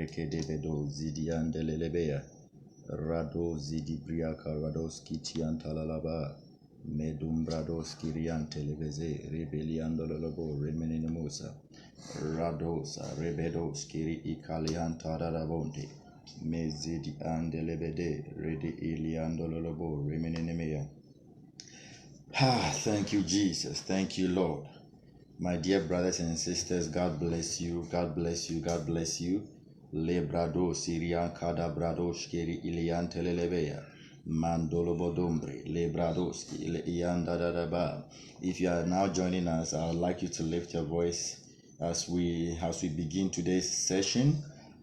lebreke devedo zidian delelebea rado zidibriaka radoski tiantalalaba medum bradoski riante leveze rebeliando lolobo remeninamusa radosa rebedoski ri ikalianta radabonte mezidi andelebede redi iliando lolobo remeninimea. Thank you, Jesus. Thank you, Lord. My dear brothers and sisters, God bless you. God bless you. God bless you. Lebrado Sirian Cadabrado Skiri Ilian Telelebea Mandolo Bodombre Lebradoski Leian Dadaba. If you are now joining us, I would like you to lift your voice as we begin today's session.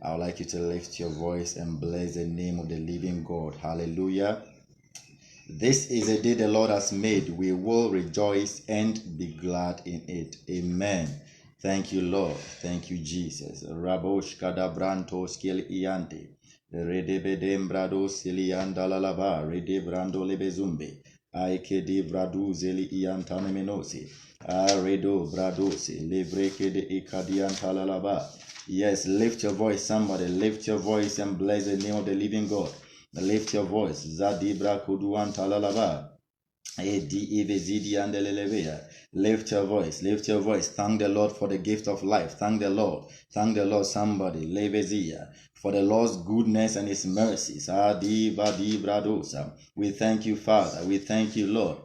I would like you to lift your voice and bless the name of the living God. Hallelujah. This is a day the Lord has made. We will rejoice and be glad in it. Amen. Thank you, Lord. Thank you, Jesus. Rabosh kadabranto skiel iante. Redebedembrado silianda lalaba. Redebrando lebezumbe. Aike de bradu zeli iantane menosi. Aredo bradosi. Lebreke de ikadianta lalaba. Yes, lift your voice, somebody. Lift your voice and bless the name of the living God. Lift your voice. Zadibra kuduan talalaba. Edi evezidi andelelebea. Lift your voice. Lift your voice. Thank the Lord for the gift of life. Thank the Lord. Thank the Lord, somebody. Levezia. For the Lord's goodness and his mercies. Adiba dibradosa. We thank you, Father. We thank you, Lord.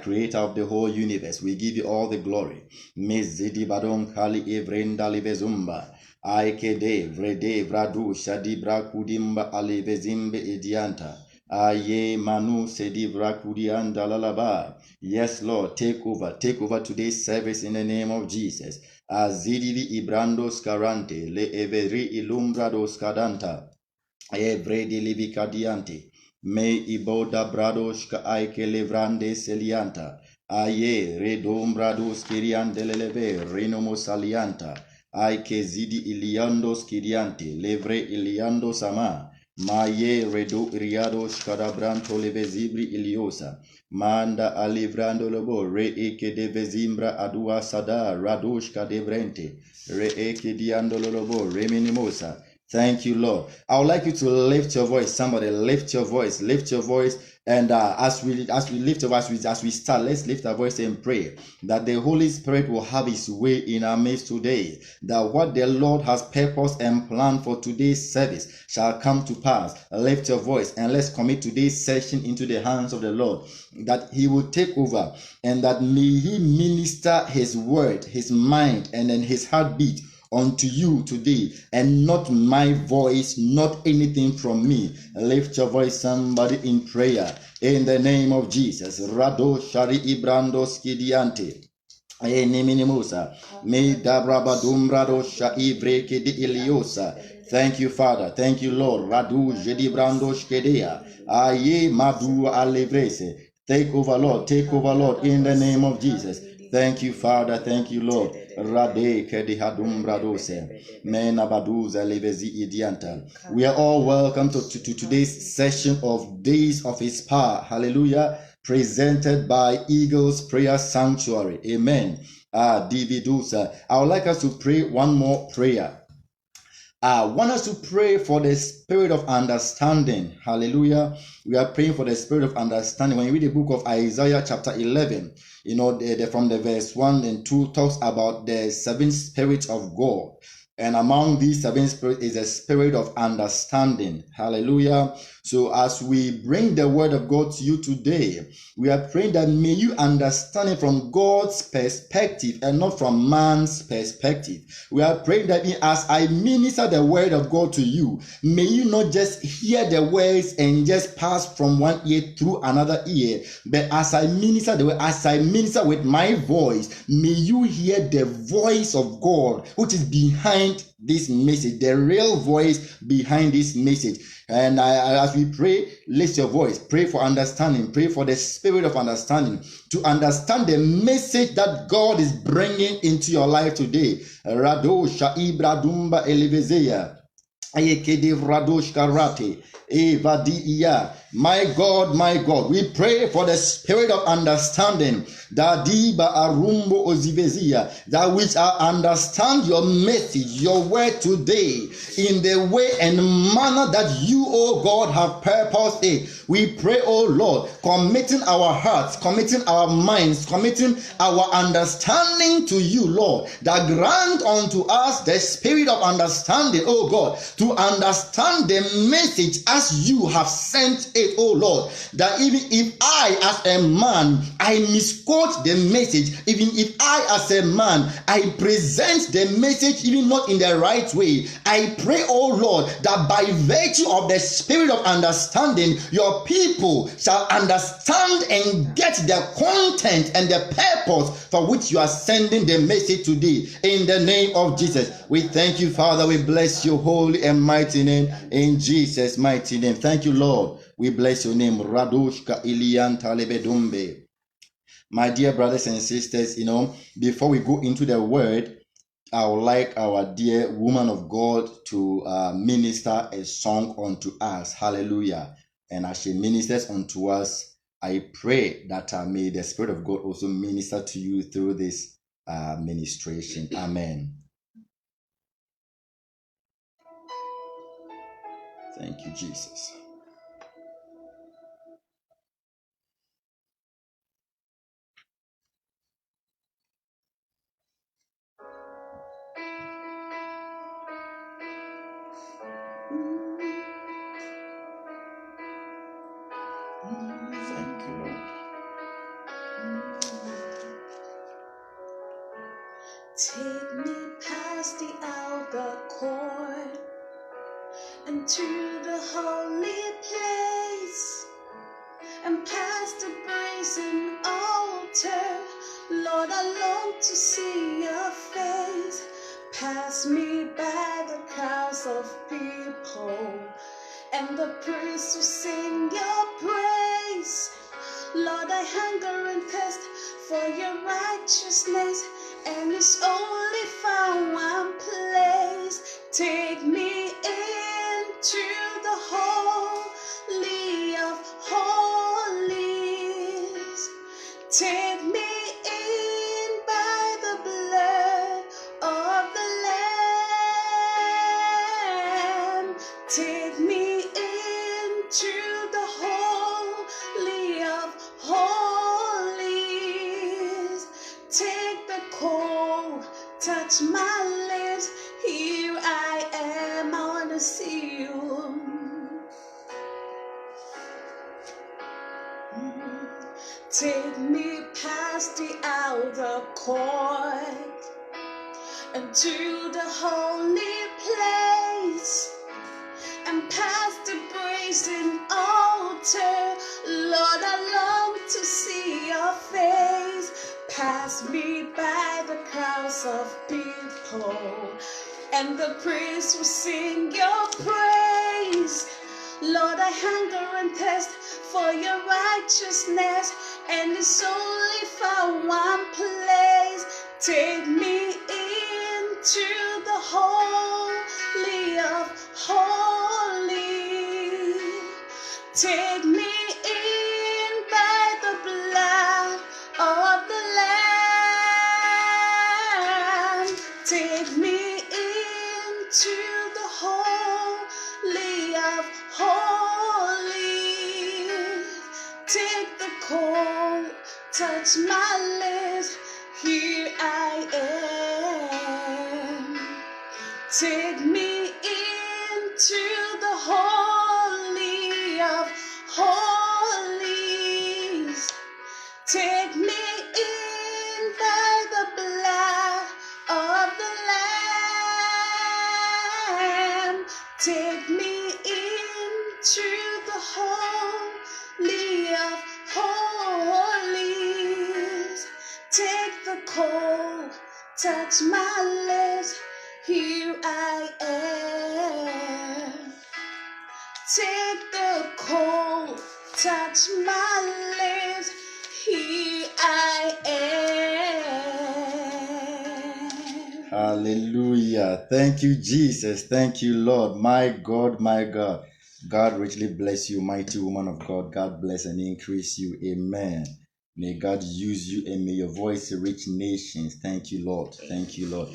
Creator of the whole universe. We give you all the glory. Mezidi badon kali evrenda livezumba. Aikede vrede vradu shadibra kudimba alivezimbe idianta. Aye manu sedibra kudianda lalaba. Yes, Lord, take over today's service in the name of Jesus. Azidivi ibrando scarante le everi ilumbrado scadanta. Evredi livi cadiante. Me iboda bradoshka aike levrande selianta. Aye redombrado skiriante leleve renomo salianta. Aike zidi iliando skiriante levre iliando sama. Maye redo iriado shkadabranto levezibri iliosa. Manda alivrando lobo re eke de vezimbra adua sada radoshka devrente. Re eke diando lobo reminimosa. Thank you, Lord. I would like you to lift your voice. Somebody lift your voice. Lift your voice. And as we lift our voice, as we start, let's lift our voice and pray that the Holy Spirit will have his way in our midst today. That what the Lord has purposed and planned for today's service shall come to pass. Lift your voice and let's commit today's session into the hands of the Lord. That he will take over and that may he minister his word, his mind, and then his heartbeat unto you today, and not my voice, not anything from me. Lift your voice, somebody, in prayer in the name of Jesus. Rado shari ibrando skidiante. Eniminimusa me dabrabadumbrado shaivreke di iliosa. Thank you, Father. Thank you, Lord. Radu jedibrando shkedea. Aye madu alevrese. Take over, Lord. Take over, Lord, in the name of Jesus. Thank you, Father. Thank you, Lord. Rade kedi hadumbradose. Menabaduza levezi idianta. We are all welcome to today's session of Days of His Power. Hallelujah. Presented by Eagles Prayer Sanctuary. Amen. Dividusa. I would like us to pray one more prayer. I want us to pray for the spirit of understanding. Hallelujah. We are praying for the spirit of understanding. When you read the book of Isaiah chapter 11, you know, from the verse 1 and 2 talks about the seven spirits of God. And among these seven spirits is a spirit of understanding. Hallelujah. So as we bring the word of God to you today, we are praying that may you understand it from God's perspective and not from man's perspective. We are praying that as I minister the word of God to you, may you not just hear the words and just pass from one ear through another ear, but as I minister the word, as I minister with my voice, may you hear the voice of God, which is behind this message, the real voice behind this message. And as we pray, lift your voice, pray for understanding, pray for the spirit of understanding, to understand the message that God is bringing into your life today. Rado Shaibra Dumba Elivezea. My God, we pray for the spirit of understanding, that which I understand your message, your word today, in the way and manner that you, oh God, have purposed it. We pray, oh Lord, committing our hearts, committing our minds, committing our understanding to you, Lord, that grant unto us the spirit of understanding, oh God, to understand the message as you have sent it, oh Lord, that even if I as a man, I misquote the message, even if I as a man, I present the message even not in the right way, I pray, oh Lord, that by virtue of the spirit of understanding, your people shall understand and get the content and the purpose for which you are sending the message today. In the name of Jesus, we thank you, Father. We bless your holy and mighty name in Jesus' mighty name. Thank you, Lord. We bless your name. Radoshka Ilian Talebedumbe. My dear brothers and sisters, before we go into the word, I would like our dear woman of God to minister a song unto us. Hallelujah. And as she ministers unto us, I pray that may the Spirit of God also minister to you through this ministration. Amen. Thank you, Jesus. Thank you, Lord. Take me past the outer court and to the holy place, and past the brazen altar. Lord, I long to see your face. Pass me by the crowds of people and the priests who sing your praise. Lord, I hunger and thirst for your righteousness, and it's only found one place. Take me into the holy of holies. Take me in by the blood of the Lamb. Take me into the holy of holies. Take the coal, touch my lips. Here I am, I wanna see you. Take me past the outer court and to the holy place, and past the brazen altar. Lord, I long to see your face. Pass me by the crowds of people and the priests who sing your praise. Lord, I hunger and thirst for your righteousness, and it's only found one place. Take me into the holy of holies. Take me in by the blood of the Lamb. Take me into the holy of holies. Take the coal, touch my lips. Here I am. Take me into the holy of holies. Take me in by the blood of the Lamb. Take me into the holy of holies. Take the coal, touch my lips. Here I am. Take the coal, touch my lips. Here I am. Hallelujah. Thank you, Jesus. Thank you, Lord. My God, my God. God richly bless you, mighty woman of God. God bless and increase you. Amen. May God use you and may your voice reach nations. Thank you, Lord. Thank you, Lord.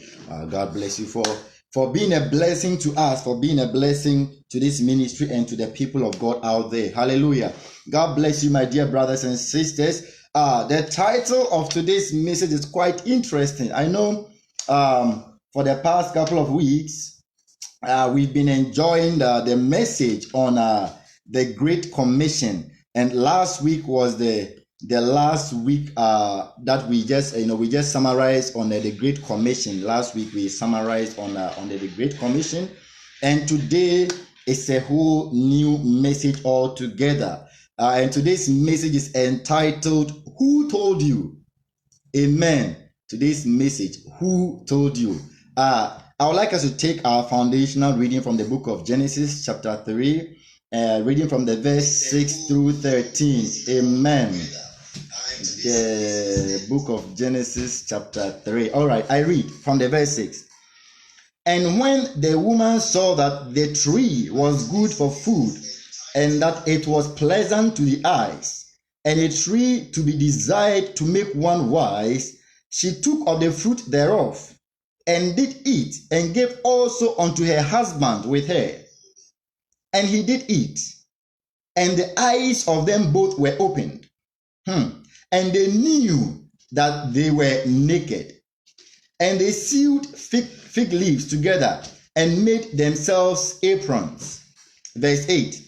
God bless you for being a blessing to us, for being a blessing to this ministry and to the people of God out there. Hallelujah. God bless you, my dear brothers and sisters. The title of today's message is quite interesting. I know for the past couple of weeks, we've been enjoying the message on the Great Commission, and last week was the last week that we just summarized on the Great Commission. Last week we summarized on the Great Commission, and today it's a whole new message altogether. And today's message is entitled, Who Told You? Amen. Today's message, Who Told You? I would like us to take our foundational reading from the book of Genesis chapter 3, reading from the verse 6 through 13. Amen. The book of Genesis chapter 3. All right, I read from the verse 6. And when the woman saw that the tree was good for food, and that it was pleasant to the eyes, and a tree to be desired to make one wise, she took of the fruit thereof, and did eat, and gave also unto her husband with her. And he did eat, and the eyes of them both were opened, and they knew that they were naked. And they sewed fig leaves together, and made themselves aprons. Verse 8.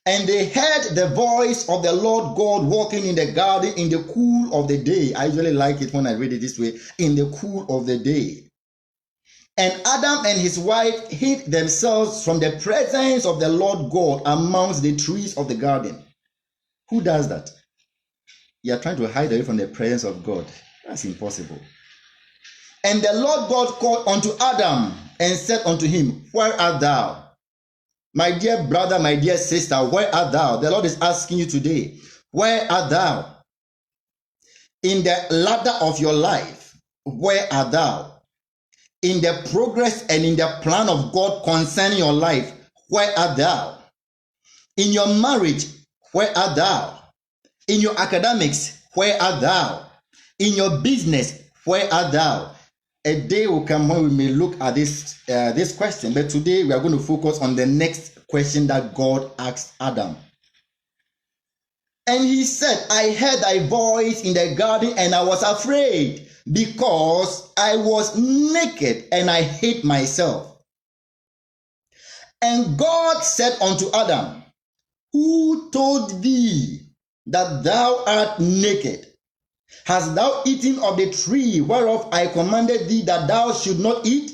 And they heard the voice of the Lord God walking in the garden in the cool of the day. I usually like it when I read it this way, in the cool of the day. And Adam and his wife hid themselves from the presence of the Lord God amongst the trees of the garden. Who does that? You are trying to hide away from the presence of God. That's impossible. And the Lord God called unto Adam and said unto him, Where art thou? My dear brother, my dear sister, where art thou? The Lord is asking you today, where art thou? In the ladder of your life, where art thou? In the progress and in the plan of God concerning your life, where art thou? In your marriage, where art thou? In your academics, where art thou? In your business, where art thou? A day will come when we may look at this question, but today we are going to focus on the next question that God asked Adam. And he said, I heard thy voice in the garden, and I was afraid, because I was naked and I hid myself. And God said unto Adam, Who told thee that thou art naked? Hast thou eaten of the tree whereof I commanded thee that thou should not eat?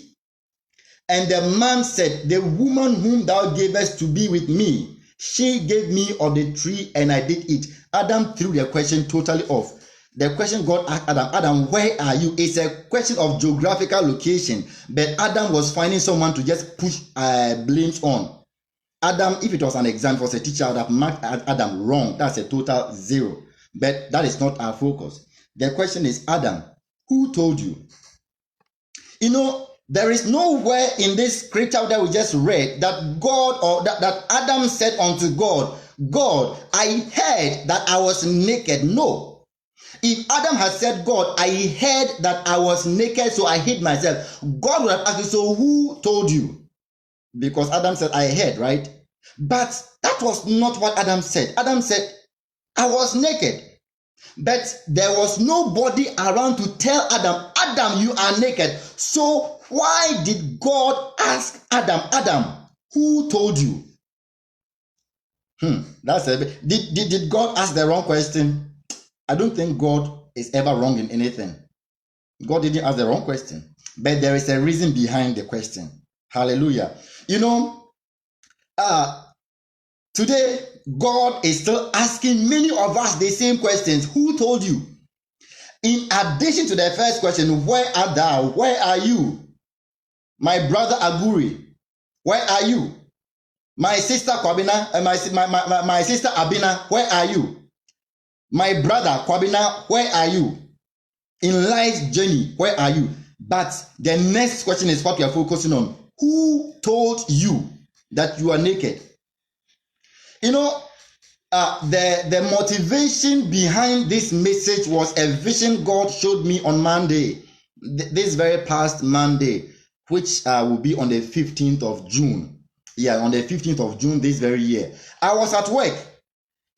And the man said, The woman whom thou gavest to be with me, she gave me of the tree, and I did eat. Adam threw the question totally off. The question God asked Adam, where are you? It's a question of geographical location, but Adam was finding someone to just push blames on. Adam, if it was an exam, if it was a teacher, I would have marked Adam wrong. That's a total 0. But that is not our focus. The question is, Adam, who told you? You know, there is nowhere in this scripture that we just read that God or that Adam said unto God, God, I heard that I was naked. No. If Adam had said, God, I heard that I was naked, so I hid myself, God would have asked you, so who told you? Because Adam said, I heard, right? But that was not what Adam said. Adam said, I was naked. But there was nobody around to tell Adam, Adam, you are naked. So why did God ask Adam, Adam, who told you? That's a bit. Did God ask the wrong question? I don't think God is ever wrong in anything. God didn't ask the wrong question, but there is a reason behind the question. Hallelujah. You know, today God is still asking many of us the same questions. Who told you? In addition to the first question, where art thou? Where are you? My brother Aguri, where are you? My sister Kwabina, my sister Abina, where are you? My brother Kwabina, where are you? In life's journey, where are you? But the next question is what we are focusing on. Who told you that you are naked? You know, the motivation behind this message was a vision God showed me on Monday, this very past Monday, which will be on the 15th of June. Yeah, on the 15th of June this very year. I was at work.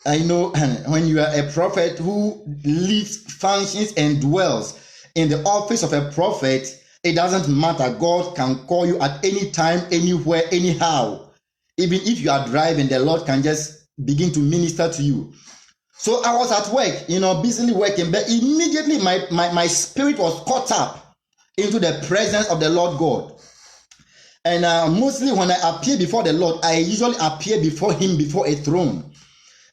I know when you are a prophet who lives, functions, and dwells in the office of a prophet, it doesn't matter. God can call you at any time, anywhere, anyhow. Even if you are driving, the Lord can just begin to minister to you. So I was at work, busily working, but immediately my spirit was caught up into the presence of the Lord God. And mostly when I appear before the Lord, I usually appear before him, before a throne.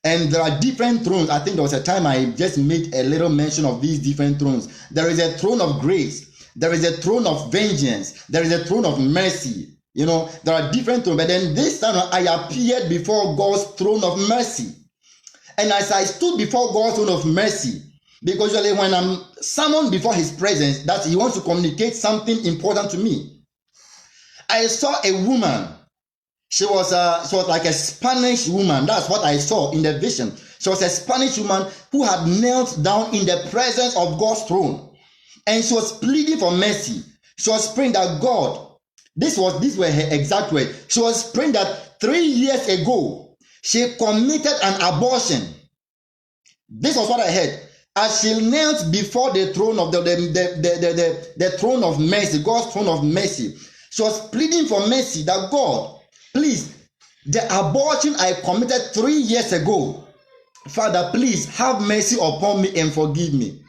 And there are different thrones. I think there was a time I just made a little mention of these different thrones. There is a throne of grace. There is a throne of vengeance. There is a throne of mercy. There are different thrones. But then this time I appeared before God's throne of mercy. And as I stood before God's throne of mercy, because usually when I'm summoned before his presence, that he wants to communicate something important to me. I saw a woman. She was like a Spanish woman. That's what I saw in the vision. She was a Spanish woman who had knelt down in the presence of God's throne. And she was pleading for mercy. She was praying that God, these were her exact words. She was praying that 3 years ago, she committed an abortion. This was what I heard. As she knelt before the throne of the throne of mercy, God's throne of mercy, she was pleading for mercy that God, please, the abortion I committed 3 years ago, Father, please have mercy upon me and forgive me.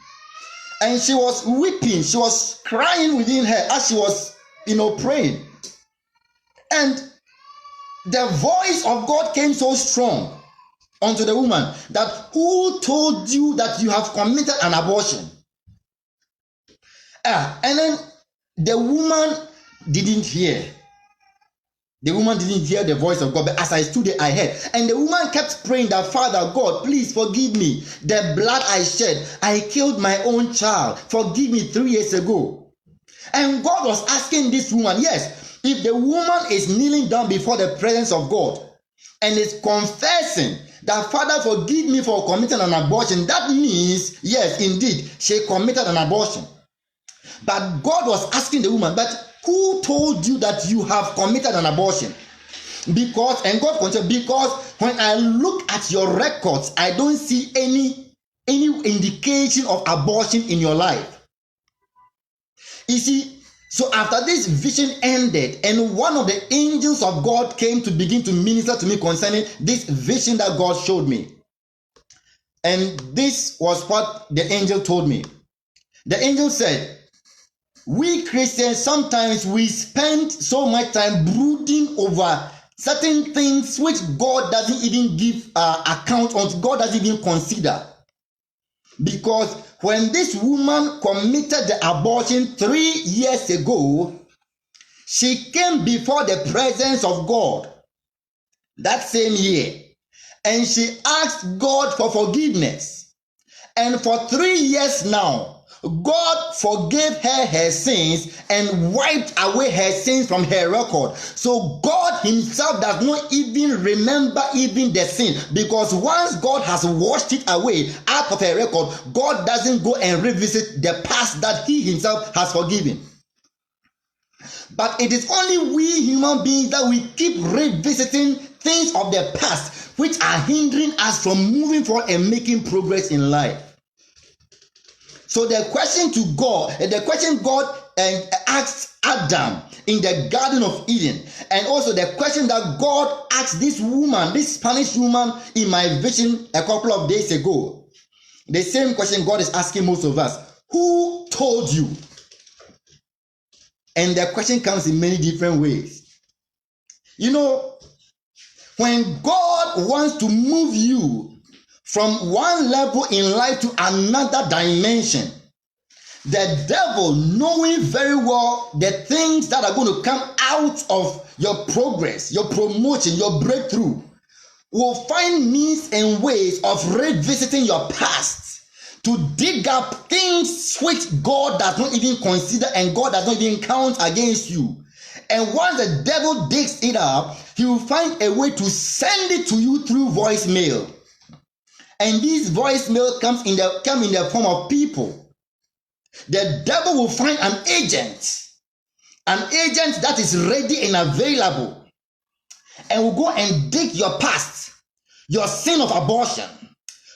And she was weeping, she was crying within her as she was, praying. And the voice of God came so strong unto the woman that, who told you that you have committed an abortion? And then the woman didn't hear. The woman didn't hear the voice of God, but as I stood there, I heard. And the woman kept praying that, Father God, please forgive me. The blood I shed, I killed my own child. Forgive me 3 years ago. And God was asking this woman, yes, if the woman is kneeling down before the presence of God and is confessing that, Father, forgive me for committing an abortion, that means, yes, indeed, she committed an abortion. But God was asking the woman, but who told you that you have committed an abortion? And God continued, because when I look at your records, I don't see any indication of abortion in your life. You see, so after this vision ended, and one of the angels of God came to begin to minister to me concerning this vision that God showed me. And this was what the angel told me. The angel said, we Christians, sometimes we spend so much time brooding over certain things which God doesn't even give account on, God doesn't even consider. Because when this woman committed the abortion 3 years ago, she came before the presence of God that same year, and she asked God for forgiveness. And for 3 years now, God forgave her sins and wiped away her sins from her record. So God himself does not even remember even the sin, because once God has washed it away out of her record, God doesn't go and revisit the past that he himself has forgiven. But it is only we human beings that we keep revisiting things of the past which are hindering us from moving forward and making progress in life. So the question God asked Adam in the Garden of Eden, and also the question that God asked this woman, this Spanish woman in my vision a couple of days ago, the same question God is asking most of us. Who told you? And the question comes in many different ways. When God wants to move you from one level in life to another dimension, the devil, knowing very well the things that are going to come out of your progress, your promotion, your breakthrough, will find means and ways of revisiting your past to dig up things which God does not even consider and God does not even count against you. And once the devil digs it up, he will find a way to send it to you through voicemail. And this voicemail come in the form of people. The devil will find an agent that is ready and available, and will go and dig your past, your sin of abortion,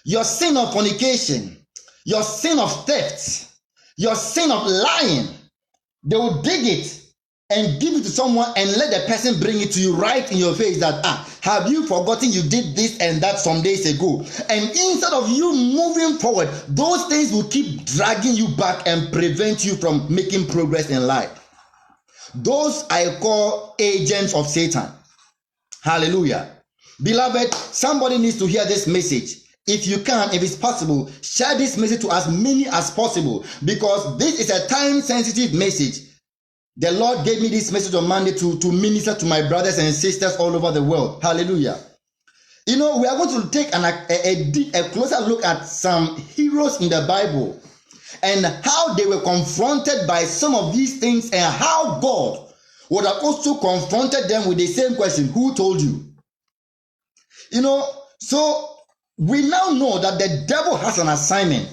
your sin of fornication, your sin of theft, your sin of lying. They will dig it and give it to someone and let the person bring it to you right in your face that, have you forgotten you did this and that some days ago? And instead of you moving forward, those things will keep dragging you back and prevent you from making progress in life. Those I call agents of Satan. Hallelujah. Beloved, somebody needs to hear this message. If you can, if it's possible, share this message to as many as possible, because this is a time-sensitive message. The Lord gave me this message on Monday to minister to my brothers and sisters all over the world. Hallelujah. You know, we are going to take a closer look at some heroes in the Bible and how they were confronted by some of these things, and how God would have also confronted them with the same question: who told you? You know, so we now know that the devil has an assignment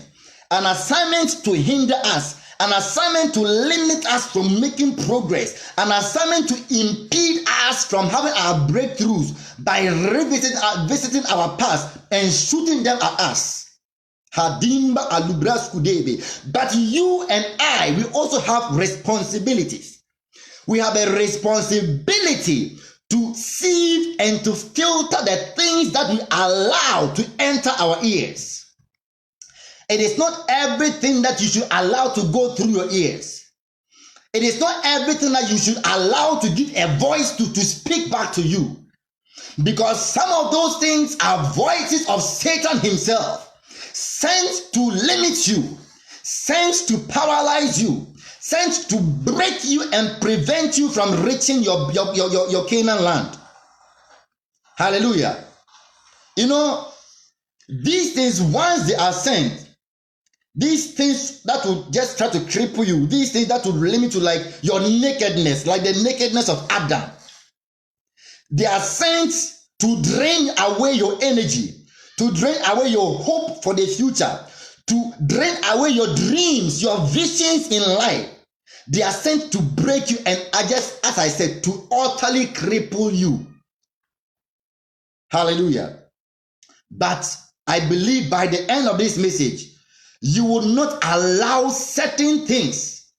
to hinder us, an assignment to limit us from making progress, an assignment to impede us from having our breakthroughs by visiting our past and shooting them at us. Hadimba alubras kudebe. But you and I, we also have responsibilities. We have a responsibility to sieve and to filter the things that we allow to enter our ears. It is not everything that you should allow to go through your ears. It is not everything that you should allow to give a voice to speak back to you. Because some of those things are voices of Satan himself, sent to limit you, sent to paralyze you, sent to break you and prevent you from reaching your Canaan land. Hallelujah. You know, these things, once they are sent, these things that will just try to cripple you, these things that will limit you, like your nakedness, like the nakedness of Adam, they are sent to drain away your energy, to drain away your hope for the future, to drain away your dreams, your visions in life. They are sent to break you and, as I said, to utterly cripple you. Hallelujah. But I believe by the end of this message, you will not allow certain things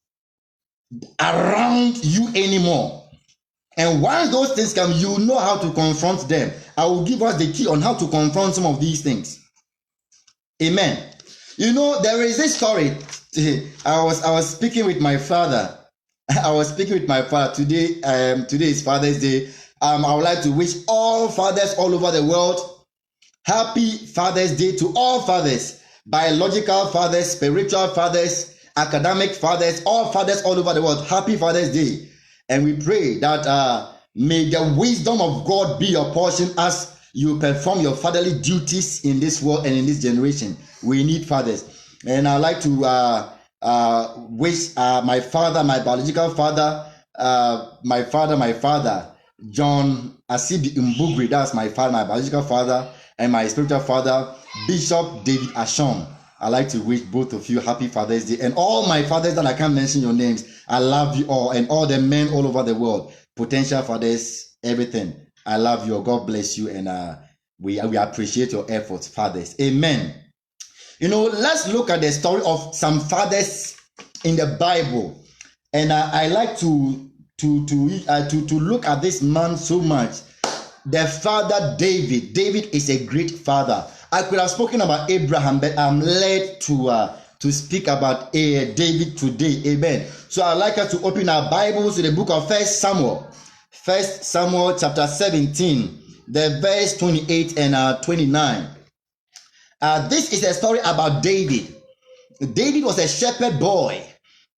around you anymore. And once those things come, you know how to confront them. I will give us the key on how to confront some of these things. Amen. You know, there is this story. I was speaking with my father. Today. Today is Father's Day. I would like to wish all fathers all over the world happy Father's Day to all fathers. Biological fathers, spiritual fathers, academic fathers, all fathers all over the world. Happy Father's Day. And we pray that may the wisdom of God be your portion as you perform your fatherly duties in this world and in this generation. We need fathers. And I'd like to wish my father, my biological father, my father, John Asibi Mbugri. That's my father, my biological father, and my spiritual father, Bishop David Ashon. I'd like to wish both of you happy Father's Day. And all my fathers that I can't mention your names, I love you all. And all the men all over the world, potential fathers, everything. I love you. God bless you. And we appreciate your efforts, fathers. Amen. You know, let's look at the story of some fathers in the Bible. And I like to look at this man so much. The father David. David is a great father. I could have spoken about Abraham, but I'm led to speak about David today. Amen. So I'd like us to open our Bibles to the book of 1 Samuel. 1 Samuel chapter 17, the verse 28 and 29. This is a story about David. David was a shepherd boy.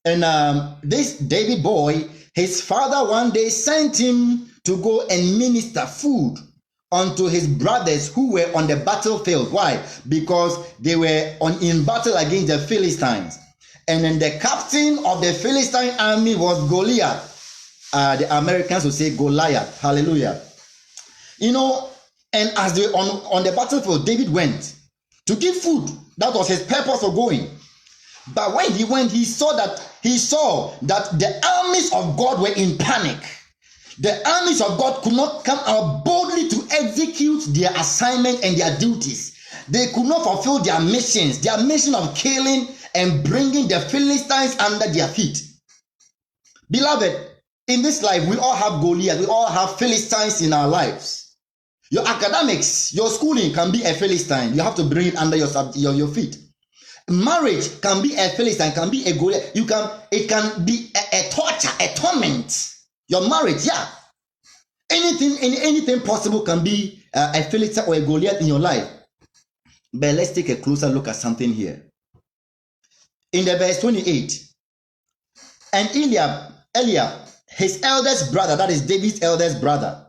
And this David boy, his father one day sent him to go and minister food unto his brothers who were on the battlefield. Why? Because they were in battle against the Philistines. And then the captain of the Philistine army was Goliath. The Americans would say Goliath. Hallelujah. You know, and as they on the battlefield, David went to give food. That was his purpose of going. But when he went, he saw that the armies of God were in panic. The armies of God could not come out boldly to execute their assignment and their duties. They could not fulfill their missions, their mission of killing and bringing the Philistines under their feet. Beloved, in this life, we all have Goliath, we all have Philistines in our lives. Your academics, your schooling can be a Philistine. You have to bring it under your feet. Marriage can be a Philistine, can be a Goliath. It can be a torture, a torment. Your marriage, yeah. Anything possible can be a Philistine or a Goliath in your life. But let's take a closer look at something here. In the verse 28, and Eliab, his eldest brother, that is David's eldest brother,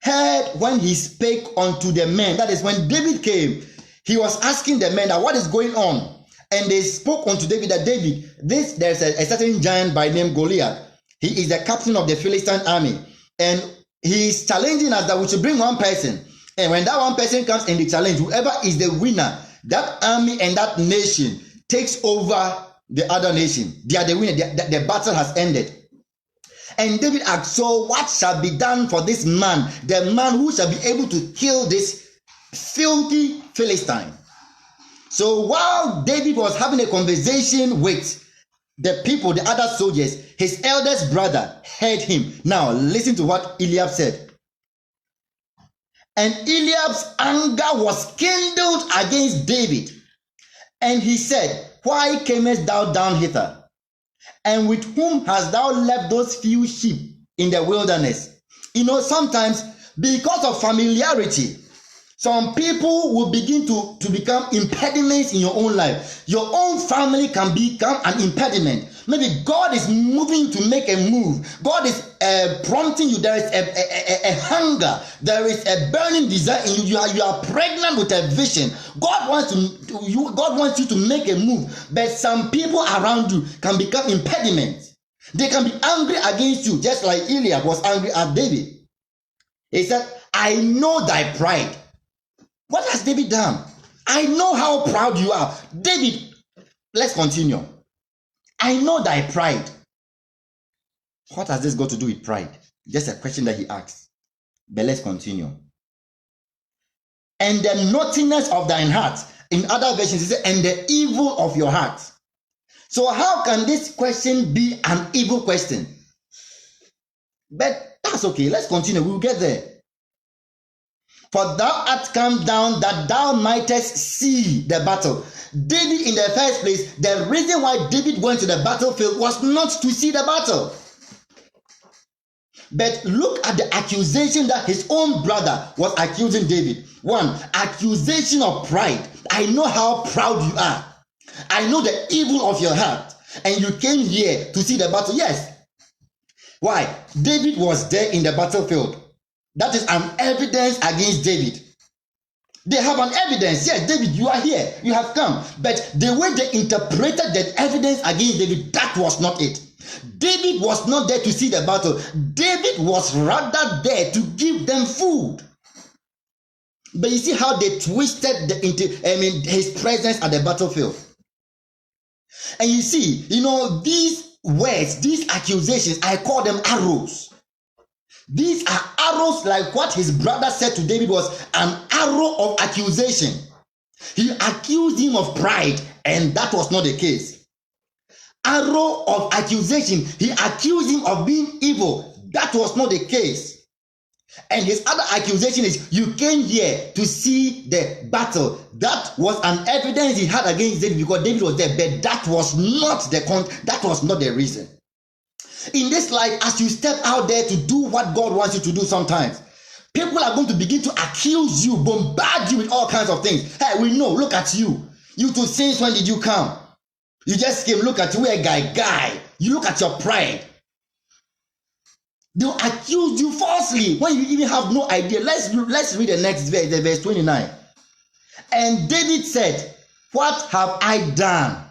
heard when he spake unto the men. That is when David came, he was asking the men that what is going on. And they spoke unto David that David, there's a certain giant by name Goliath. He is the captain of the Philistine army. And he is challenging us that we should bring one person. And when that one person comes in the challenge, whoever is the winner, that army and that nation takes over the other nation. They are the winner. The battle has ended. And David asked, so what shall be done for this man, the man who shall be able to kill this filthy Philistine? So while David was having a conversation with the people, the other soldiers, his eldest brother heard him. Now listen to what Eliab said. And Eliab's anger was kindled against David. And he said, why camest thou down hither? And with whom hast thou left those few sheep in the wilderness? You know, sometimes because of familiarity, some people will begin to become impediments in your own life. Your own family can become an impediment. Maybe God is moving to make a move. God is prompting you. There is a hunger. There is a burning desire in you. You are pregnant with a vision. God wants you to make a move. But some people around you can become impediments. They can be angry against you, just like Eliab was angry at David. He said, I know thy pride. What has David done? I know how proud you are. David, let's continue. I know thy pride. What has this got to do with pride? Just a question that he asked. But let's continue. And the naughtiness of thine heart. In other versions, it says, and the evil of your heart. So how can this question be an evil question? But that's okay. Let's continue. We'll get there. For thou art come down that thou mightest see the battle. David, in the first place, the reason why David went to the battlefield was not to see the battle. But look at the accusation that his own brother was accusing David. One, accusation of pride. I know how proud you are. I know the evil of your heart. And you came here to see the battle. Yes. Why? David was there in the battlefield. That is an evidence against David. They have an evidence. Yes, David, you are here. You have come. But the way they interpreted the evidence against David, that was not it. David was not there to see the battle. David was rather there to give them food. But you see how they twisted his presence at the battlefield. And you see, these words, these accusations, I call them arrows. These are arrows like what his brother said to David was an arrow of accusation. He accused him of pride, and that was not the case. Arrow of accusation. He accused him of being evil. That was not the case. And his other accusation is, you came here to see the battle. That was an evidence he had against David because David was there, but that was not the reason. In this life, as you step out there to do what God wants you to do sometimes, people are going to begin to accuse you, bombard you with all kinds of things. Hey, we know, look at you. You too, since when did you come? You just came, look at you, a guy. You look at your pride. They'll accuse you falsely when you even have no idea. Let's read the next verse, the verse 29. And David said, what have I done?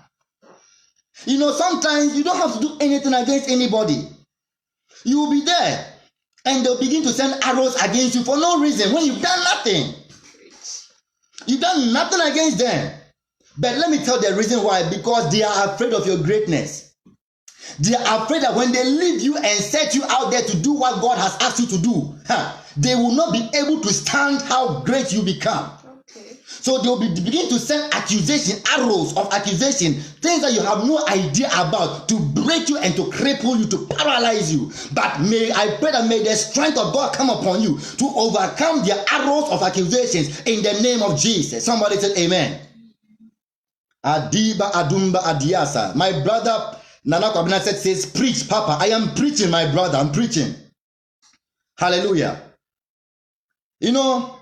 You know, sometimes you don't have to do anything against anybody. You will be there and they'll begin to send arrows against you for no reason when you've done nothing. You've done nothing against them. But let me tell the reason why. Because they are afraid of your greatness. They are afraid that when they leave you and set you out there to do what God has asked you to do, they will not be able to stand how great you become. So they will begin to send accusation, arrows of accusation, things that you have no idea about, to break you and to cripple you, to paralyze you. But may I pray that may the strength of God come upon you to overcome their arrows of accusations in the name of Jesus. Somebody said amen. Adiba Adumba Adiasa. My brother Nana Kwabena says, preach, Papa. I am preaching, my brother. I'm preaching. Hallelujah. You know,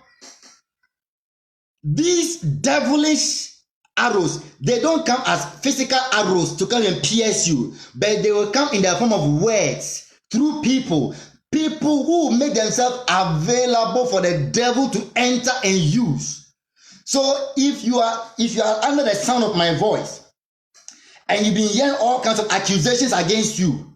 these devilish arrows, they don't come as physical arrows to come and pierce you, but they will come in the form of words through people who make themselves available for the devil to enter and use. So if you are under the sound of my voice and you've been hearing all kinds of accusations against you,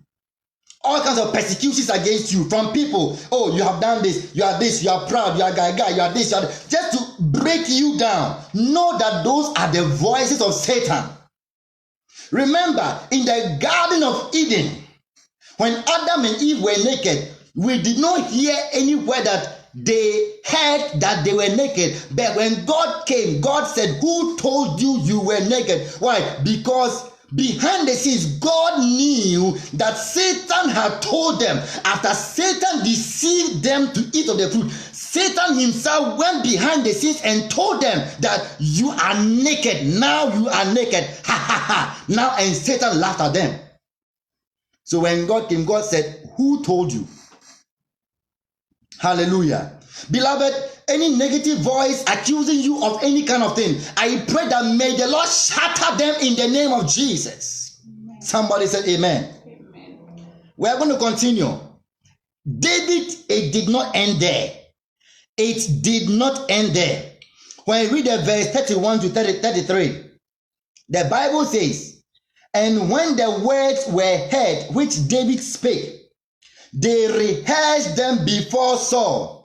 all kinds of persecutions against you from people, oh, you have done this, you are proud, you are guy, you are this, just to break you down, know that those are the voices of Satan. Remember, in the Garden of Eden, when Adam and Eve were naked, we did not hear anywhere that they heard that they were naked. But when God came, God said, who told you you were naked? Why? Because behind the scenes, God knew that Satan had told them. After Satan deceived them to eat of the fruit, Satan himself went behind the scenes and told them that you are naked. Now you are naked. Ha ha ha. Now, and Satan laughed at them. So when God came, God said, who told you? Hallelujah. Beloved, any negative voice accusing you of any kind of thing, I pray that may the Lord shatter them in the name of Jesus. Amen. Somebody said amen. Amen. We are going to continue. David, it did not end there. It did not end there. When you read the verse 31 to 33, the Bible says, and when the words were heard which David spake, they rehearsed them before Saul.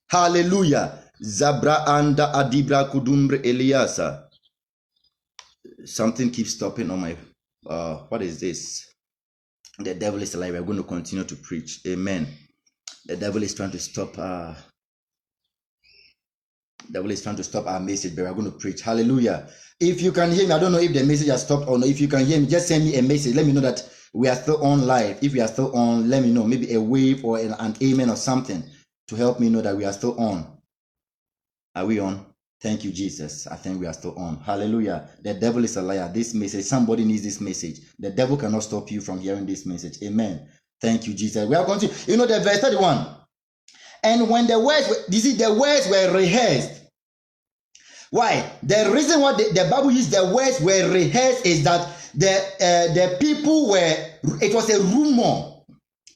Hallelujah. Zabra anda adibra kudumbre Eliasa. Something keeps stopping on my what is this? The devil is alive. We're going to continue to preach. Amen. The devil is trying to stop our message, but we're going to preach. Hallelujah. If you can hear me, I don't know if the message has stopped or not. If you can hear me, just send me a message. Let me know that we are still on live. If we are still on, let me know. Maybe a wave or an amen or something to help me know that we are still on. Are we on? Thank you, Jesus. I think we are still on. Hallelujah. The devil is a liar. This message, somebody needs this message. The devil cannot stop you from hearing this message. Amen. Thank you, Jesus. We are continuing. You know the verse 31. And when the words were rehearsed. Why? The reason why the Bible used the words were rehearsed is that the people it was a rumor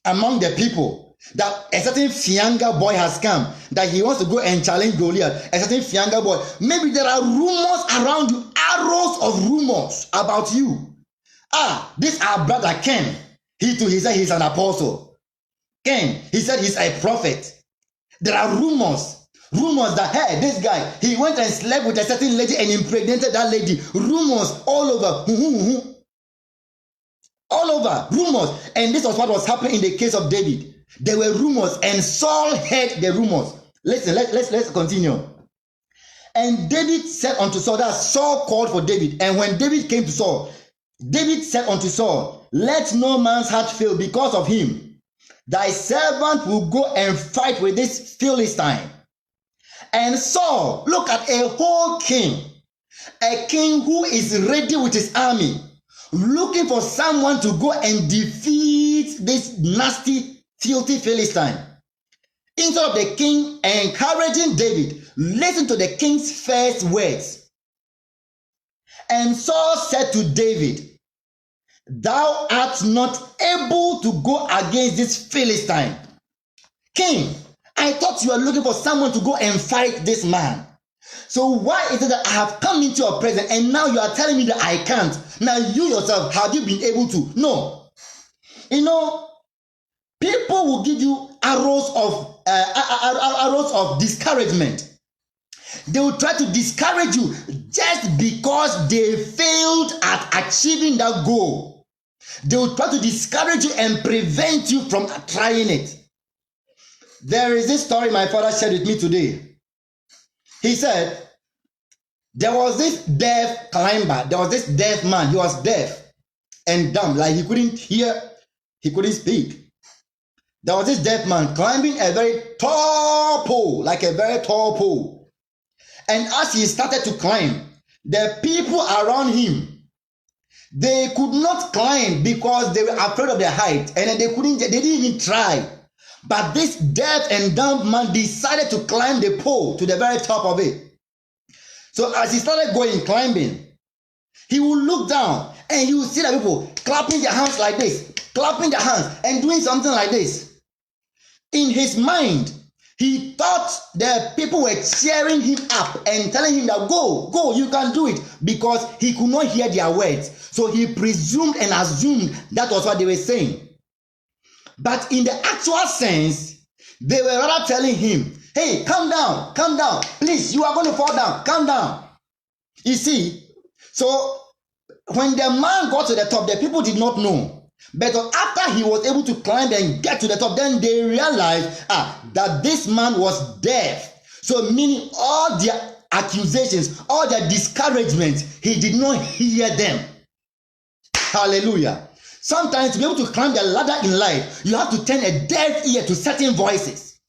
among the people that a certain Fianga boy has come, that he wants to go and challenge Goliath. A certain Fianga boy. Maybe there are rumors around you, arrows of rumors about you. This our brother Ken. He said he's an apostle. Ken, he said he's a prophet. There are rumors that, hey, this guy, he went and slept with a certain lady and impregnated that lady. Rumors all over. All over. Rumors. And this was what was happening in the case of David. There were rumors and Saul heard the rumors. Listen, let's continue. And David said unto Saul, that Saul called for David. And when David came to Saul, David said unto Saul, let no man's heart fail because of him. Thy servant will go and fight with this Philistine. And Saul, look at a whole king, a king who is ready with his army, looking for someone to go and defeat this nasty, filthy Philistine. Instead of the king encouraging David, listen to the king's first words. And Saul said to David, thou art not able to go against this Philistine. King, I thought you were looking for someone to go and fight this man. So why is it that I have come into your presence and now you are telling me that I can't? Now you yourself, have you been able to? No. You know, people will give you arrows of discouragement. They will try to discourage you just because they failed at achieving that goal. They will try to discourage you and prevent you from trying it. There is this story my father shared with me today. He said, there was this deaf climber. There was this deaf man. He was deaf and dumb. Like he couldn't hear. He couldn't speak. There was this deaf man climbing a very tall pole. Like a very tall pole. And as he started to climb, the people around him, they could not climb because they were afraid of the height. And they didn't even try. But this deaf and dumb man decided to climb the pole to the very top of it. So as he started climbing, he would look down and he would see the people clapping their hands like this, clapping their hands and doing something like this. In his mind, he thought the people were cheering him up and telling him that go, you can do it, because he could not hear their words. So he presumed and assumed that was what they were saying. But in the actual sense, they were rather telling him, hey, calm down, please, you are going to fall down, calm down. You see, so when the man got to the top, the people did not know. But after he was able to climb and get to the top, then they realized that this man was deaf. So meaning all their accusations, all their discouragements, he did not hear them. Hallelujah. Sometimes to be able to climb the ladder in life, you have to turn a deaf ear to certain voices.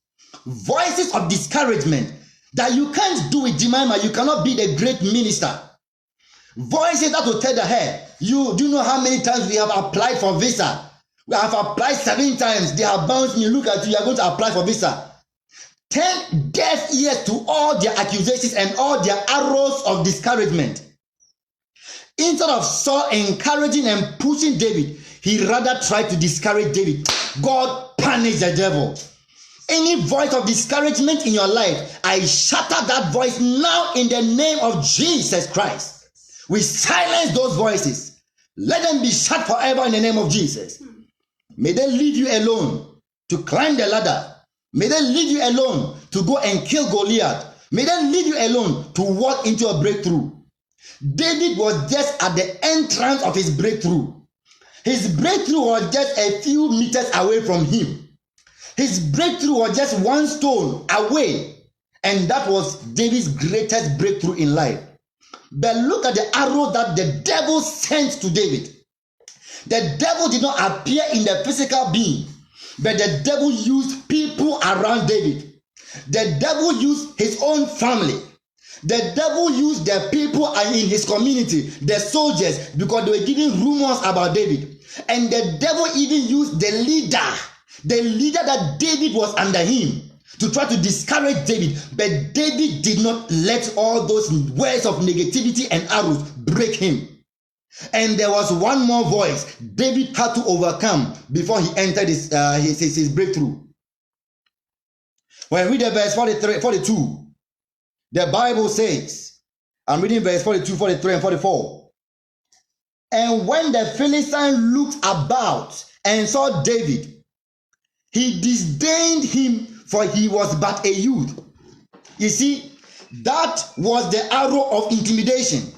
Voices of discouragement. That you can't do it, Jemima. You cannot be the great minister. Voices that will tell the head, do you know how many times we have applied for visa? We have applied 7 times. They have bounced me. Look at you. You are going to apply for visa. Turn deaf ears to all their accusations and all their arrows of discouragement. Instead of Saul encouraging and pushing David, he rather tried to discourage David. God punished the devil. Any voice of discouragement in your life, I shatter that voice now in the name of Jesus Christ. We silence those voices. Let them be shut forever in the name of Jesus. May they leave you alone to climb the ladder. May they leave you alone to go and kill Goliath. May they leave you alone to walk into a breakthrough. David was just at the entrance of his breakthrough. His breakthrough was just a few meters away from him. His breakthrough was just 1 stone away. And that was David's greatest breakthrough in life. But look at the arrow that the devil sent to David. The devil did not appear in the physical being, but the devil used people around David. The devil used his own family. The devil used the people in his community, the soldiers, because they were giving rumors about David. And the devil even used the leader that David was under him, to try to discourage David. But David did not let all those words of negativity and arrows break him. And there was one more voice David had to overcome before he entered his breakthrough. When we read the verse 42, the Bible says, I'm reading verse 42, 43, and 44. And when the Philistine looked about and saw David, he disdained him, for he was but a youth. You see, that was the arrow of intimidation.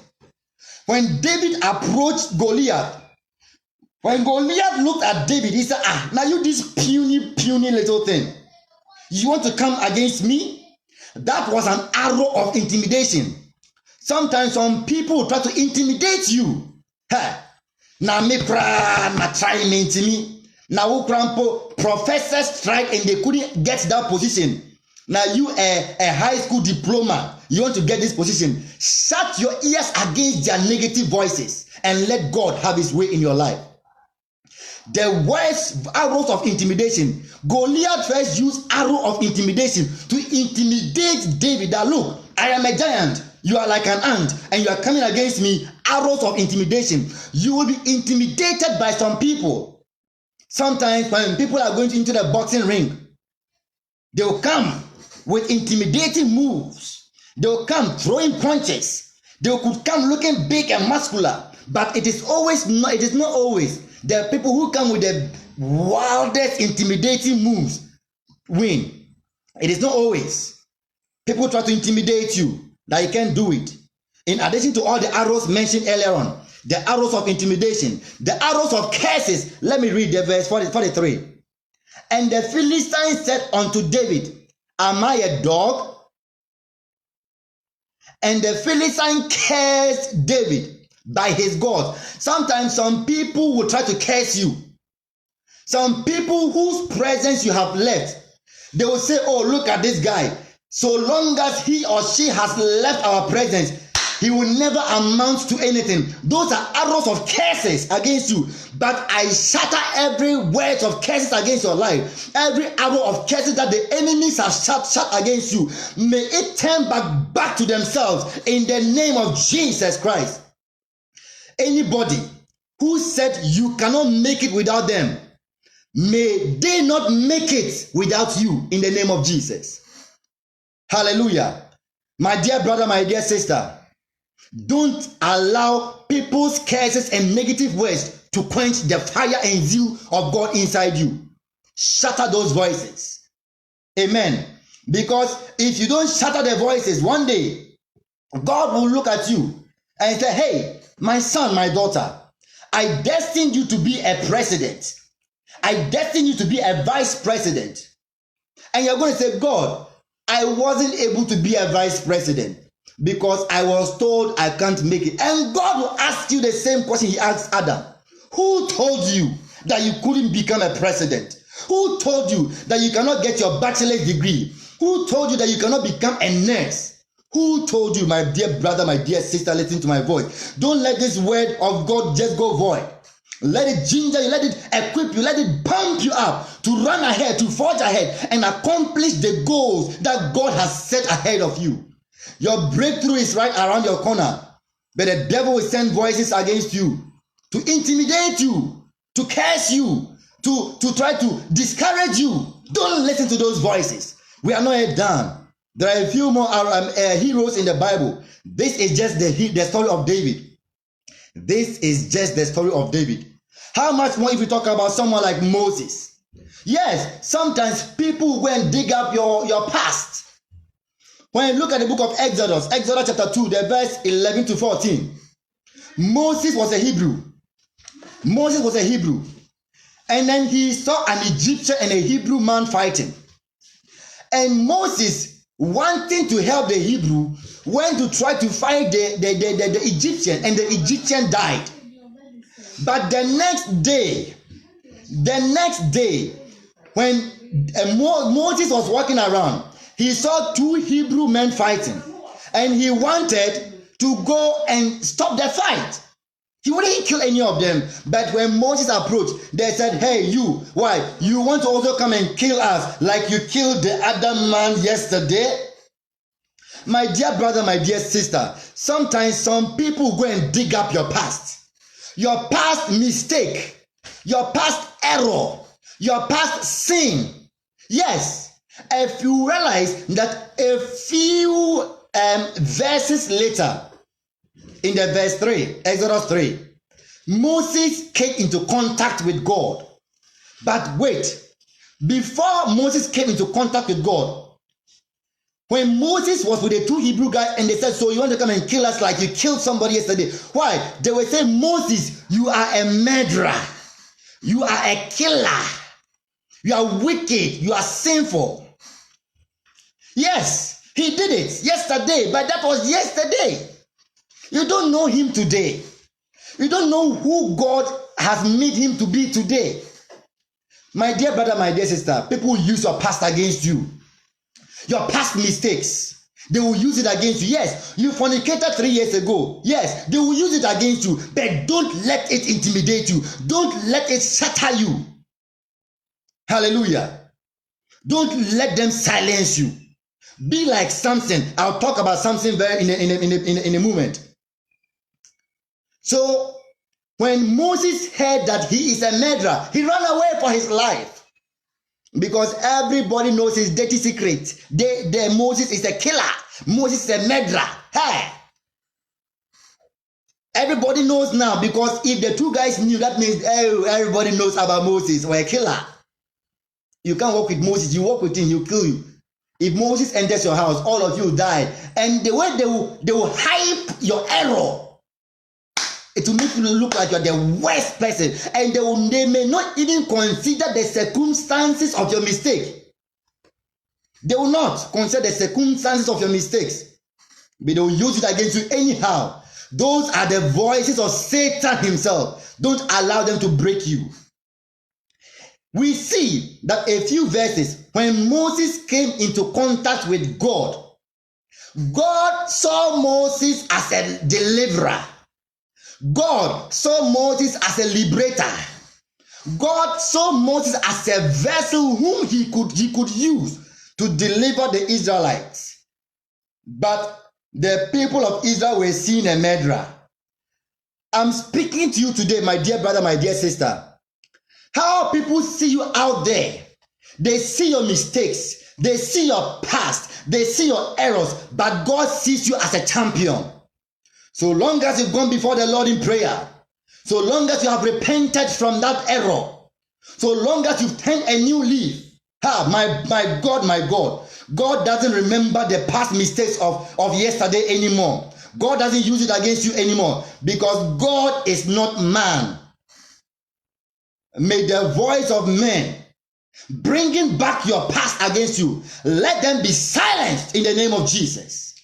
When David approached Goliath, when Goliath looked at David, he said, now you this puny little thing, you want to come against me? That was an arrow of intimidation. Sometimes some people try to intimidate you. Now me try me. Now professors tried and they couldn't get that position. Now you a high school diploma, you want to get this position. Shut your ears against their negative voices and let God have his way in your life. The worst arrows of intimidation. Goliath first used arrow of intimidation to intimidate David. That look, I am a giant, you are like an ant, and you are coming against me. Arrows of intimidation. You will be intimidated by some people. Sometimes when people are going into the boxing ring, They will come with intimidating moves. They will come throwing punches. They could come looking big and muscular, but it is not always. There are people who come with the wildest intimidating moves win. It is not always. People try to intimidate you that you can't do it. In addition to all the arrows mentioned earlier on, the arrows of intimidation, the arrows of curses. Let me read the verse 43. And the Philistines said unto David, am I a dog? And the Philistine cursed David by his God. Sometimes some people will try to curse you. Some people whose presence you have left, they will say, oh, look at this guy. So long as he or she has left our presence, he will never amount to anything. Those are arrows of curses against you. But I shatter every word of curses against your life. Every arrow of curses that the enemies have shot against you. May it turn back to themselves in the name of Jesus Christ. Anybody who said you cannot make it without them, may they not make it without you in the name of Jesus. Hallelujah. My dear brother, my dear sister, don't allow people's curses and negative words to quench the fire and zeal of God inside you. Shatter those voices. Amen. Because if you don't shatter the voices, one day God will look at you and say, hey, my son, my daughter, I destined you to be a president. I destined you to be a vice president. And you're going to say, God, I wasn't able to be a vice president because I was told I can't make it. And God will ask you the same question he asked Adam. Who told you that you couldn't become a president? Who told you that you cannot get your bachelor's degree? Who told you that you cannot become a nurse? Who told you, my dear brother, my dear sister, listen to my voice. Don't let this word of God just go void. Let it ginger you, let it equip you, let it pump you up to run ahead, to forge ahead and accomplish the goals that God has set ahead of you. Your breakthrough is right around your corner, but the devil will send voices against you to intimidate you, to curse you, to try to discourage you. Don't listen to those voices. We are not yet done. There are a few more heroes in the Bible. This is just the story of David. This is just the story of David. How much more if we talk about someone like Moses? Yes, sometimes people go and dig up your past. When you look at the book of Exodus chapter 2, the verse 11 to 14, Moses was a Hebrew. Moses was a Hebrew. And then he saw an Egyptian and a Hebrew man fighting. And Moses, wanting to help the Hebrew, went to try to fight the Egyptian, and the Egyptian died. But the next day, when Moses was walking around, he saw two Hebrew men fighting, and he wanted to go and stop the fight. He wouldn't kill any of them, but when Moses approached, they said, hey, you, why? You want to also come and kill us like you killed the other man yesterday? My dear brother, my dear sister, sometimes some people go and dig up your past. Your past mistake, your past error, your past sin. Yes, if you realize that a few verses later, in the verse 3, Exodus 3, Moses came into contact with God. But wait, before Moses came into contact with God, when Moses was with the two Hebrew guys and they said, so you want to come and kill us like you killed somebody yesterday? Why? They were saying, Moses, you are a murderer. You are a killer. You are wicked. You are sinful. Yes, he did it yesterday, but that was yesterday. You don't know him today. You don't know who God has made him to be today. My dear brother, my dear sister, people will use your past against you. Your past mistakes, they will use it against you. Yes, you fornicated 3 years ago. Yes, they will use it against you. But don't let it intimidate you. Don't let it shatter you. Hallelujah. Don't let them silence you. Be like Samson. I'll talk about Samson in a moment. So, when Moses heard that he is a murderer, he ran away for his life. Because everybody knows his dirty secret. Moses is a killer. Moses is a murderer. Hey! Everybody knows now, because if the two guys knew, that means everybody knows about Moses or a killer. You can't work with Moses. You work with him, he'll kill you. If Moses enters your house, all of you die. And the way they will hype your error, it will make you look like you're the worst person. And they may not even consider the circumstances of your mistake. They will not consider the circumstances of your mistakes, but they will use it against you anyhow. Those are the voices of Satan himself. Don't allow them to break you. We see that a few verses, when Moses came into contact with God, God saw Moses as a deliverer. God saw Moses as a liberator. God saw Moses as a vessel whom he could use to deliver the Israelites. But the people of Israel were seeing a murderer. I'm speaking to you today, my dear brother, my dear sister. How people see you out there. They see your mistakes. They see your past. They see your errors. But God sees you as a champion. So long as you've gone before the Lord in prayer, so long as you have repented from that error, so long as you've turned a new leaf, my God, God doesn't remember the past mistakes of yesterday anymore. God doesn't use it against you anymore, because God is not man. May the voice of men bringing back your past against you, let them be silenced in the name of Jesus.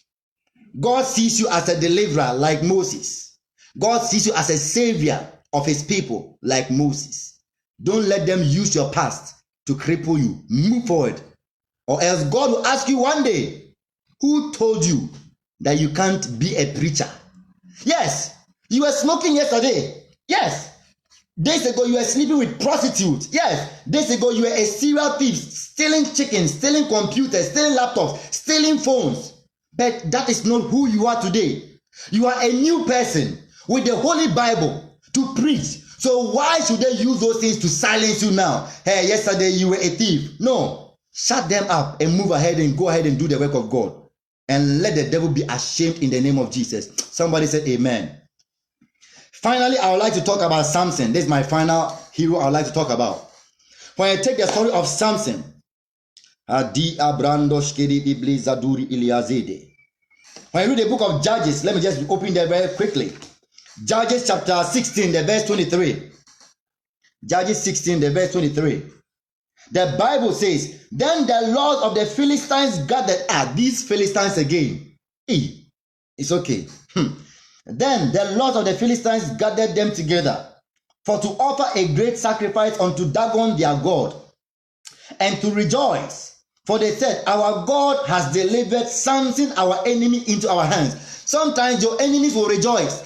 God sees you as a deliverer like Moses. God sees you as a savior of his people like Moses. Don't let them use your past to cripple you. Move forward. Or else God will ask you one day, who told you that you can't be a preacher? Yes, you were smoking yesterday. Yes. Days ago you were sleeping with prostitutes. Yes. Days ago you were a serial thief, stealing chickens, stealing computers, stealing laptops, stealing phones. But that is not who you are today. You are a new person with the Holy Bible to preach. So why should they use those things to silence you now? Hey, yesterday you were a thief. No. Shut them up and move ahead and go ahead and do the work of God. And let the devil be ashamed in the name of Jesus. Somebody said amen. Finally, I would like to talk about Samson. This is my final hero I would like to talk about. When I take the story of Samson, when I read the book of Judges, let me just open there very quickly. Judges chapter 16, the verse 23. Judges 16, the verse 23. The Bible says, then the lords of the Philistines gathered. These Philistines again. It's okay. Then the lords of the Philistines gathered them together for to offer a great sacrifice unto Dagon their God, and to rejoice. For they said, our God has delivered Samson, our enemy, into our hands. Sometimes your enemies will rejoice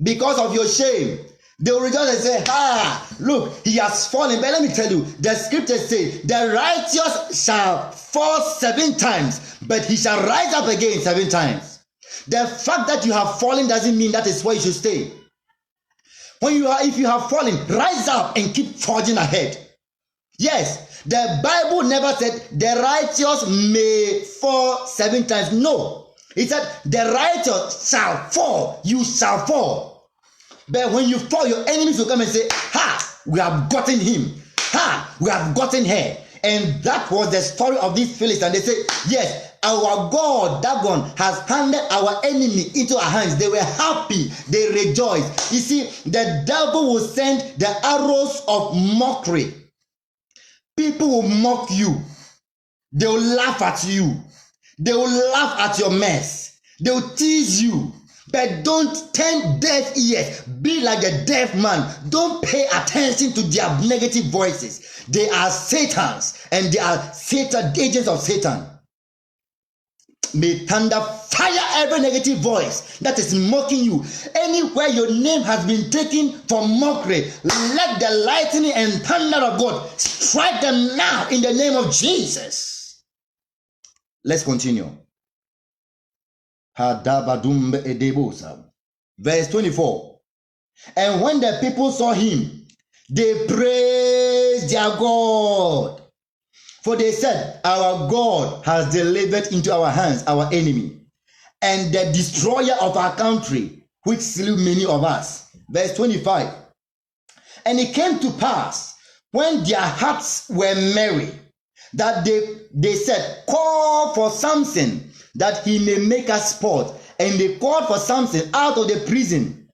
because of your shame. They will rejoice and say, look, he has fallen. But let me tell you, the scriptures say, the righteous shall fall 7 times, but he shall rise up again 7 times. The fact that you have fallen doesn't mean that is where you should stay. If you have fallen, rise up and keep forging ahead. Yes, the Bible never said the righteous may fall 7 times. No, it said the righteous shall fall. You shall fall. But when you fall, your enemies will come and say, we have gotten him. We have gotten her. And that was the story of these Philistines. They say, yes, our God, Dagon, has handed our enemy into our hands. They were happy. They rejoiced. You see, the devil will send the arrows of mockery. People will mock you. They will laugh at you. They will laugh at your mess. They will tease you. But don't turn deaf ears. Be like a deaf man. Don't pay attention to their negative voices. They are Satans, and they are Satan, agents of Satan. May thunder fire every negative voice that is mocking you. Anywhere your name has been taken for mockery, let the lightning and thunder of God strike them now in the name of Jesus. Let's continue. Verse 24. And when the people saw him, they praised their God. For they said, our God has delivered into our hands our enemy, and the destroyer of our country, which slew many of us. Verse 25. And it came to pass, when their hearts were merry, that they said, call for Samson, that he may make us sport. And they called for Samson out of the prison.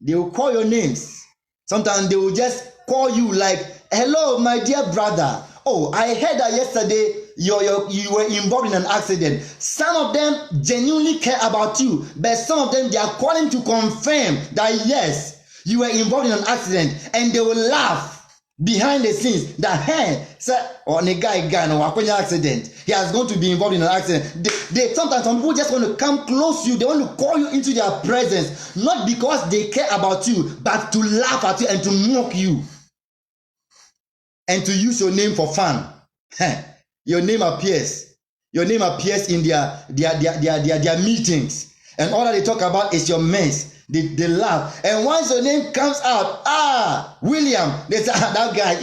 They will call your names. Sometimes they will just call you like, hello, my dear brother. Oh, I heard that yesterday you were involved in an accident. Some of them genuinely care about you, but some of them, they are calling to confirm that yes, you were involved in an accident, and they will laugh behind the scenes that, hey, sir, or the guy no accident. He has going to be involved in an accident. They sometimes some people just want to come close to you. They want to call you into their presence, not because they care about you, but to laugh at you and to mock you, and to use your name for fun. Your name appears. Your name appears in their meetings, and all that they talk about is your mess. They laugh, and once your name comes out, William, they say, that guy.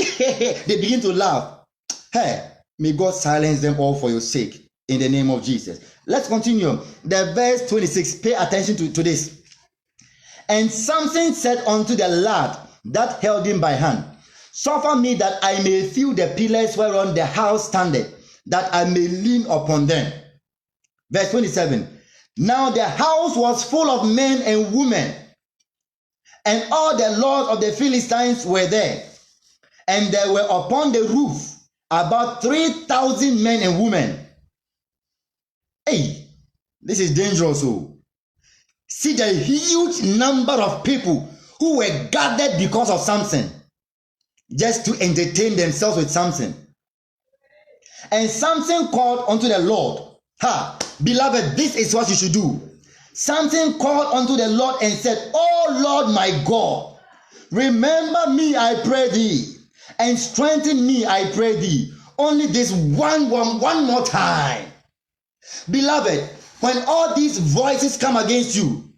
They begin to laugh. Hey, may God silence them all for your sake, in the name of Jesus. Let's continue. The verse 26. Pay attention to this. And Samson said unto the lad that held him by hand, suffer me that I may feel the pillars whereon the house standeth, that I may lean upon them. Verse 27. Now the house was full of men and women, and all the lords of the Philistines were there, and there were upon the roof about 3,000 men and women. Hey, this is dangerous. Oh. See the huge number of people who were gathered because of Samson, just to entertain themselves with Samson. And Samson called unto the Lord. Beloved, this is what you should do. Samson called unto the Lord and said, O Lord my God, remember me, I pray thee, and strengthen me, I pray thee. Only this one more time. Beloved, when all these voices come against you,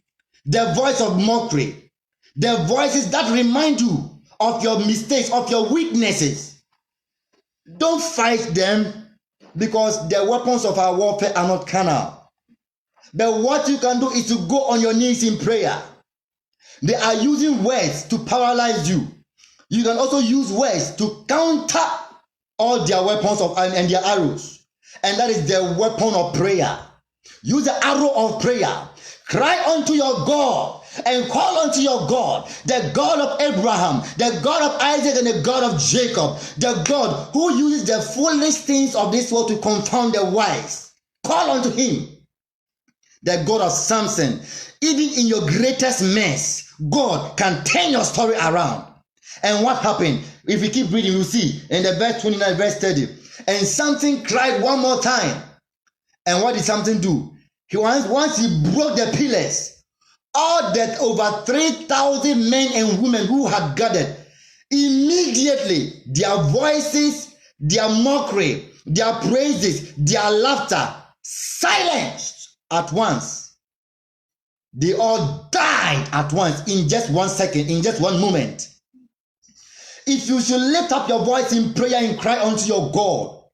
the voice of mockery, the voices that remind you of your mistakes, of your weaknesses, don't fight them, because the weapons of our warfare are not carnal. But what you can do is to go on your knees in prayer. They are using words to paralyze you. You can also use words to counter all their weapons and their arrows. And that is the weapon of prayer. Use the arrow of prayer. Cry unto your God and call unto your God, the God of Abraham, the God of Isaac, and the God of Jacob, the God who uses the foolish things of this world to confound the wise. Call unto him, the God of Samson. Even in your greatest mess, God can turn your story around. And what happened? If we keep reading, you'll see in the verse 29, verse 30. And Samson cried one more time. And what did Samson do? Once he broke the pillars, all that over 3,000 men and women who had gathered, immediately their voices, their mockery, their praises, their laughter silenced at once. They all died at once in just 1 second, in just one moment. If you should lift up your voice in prayer and cry unto your God,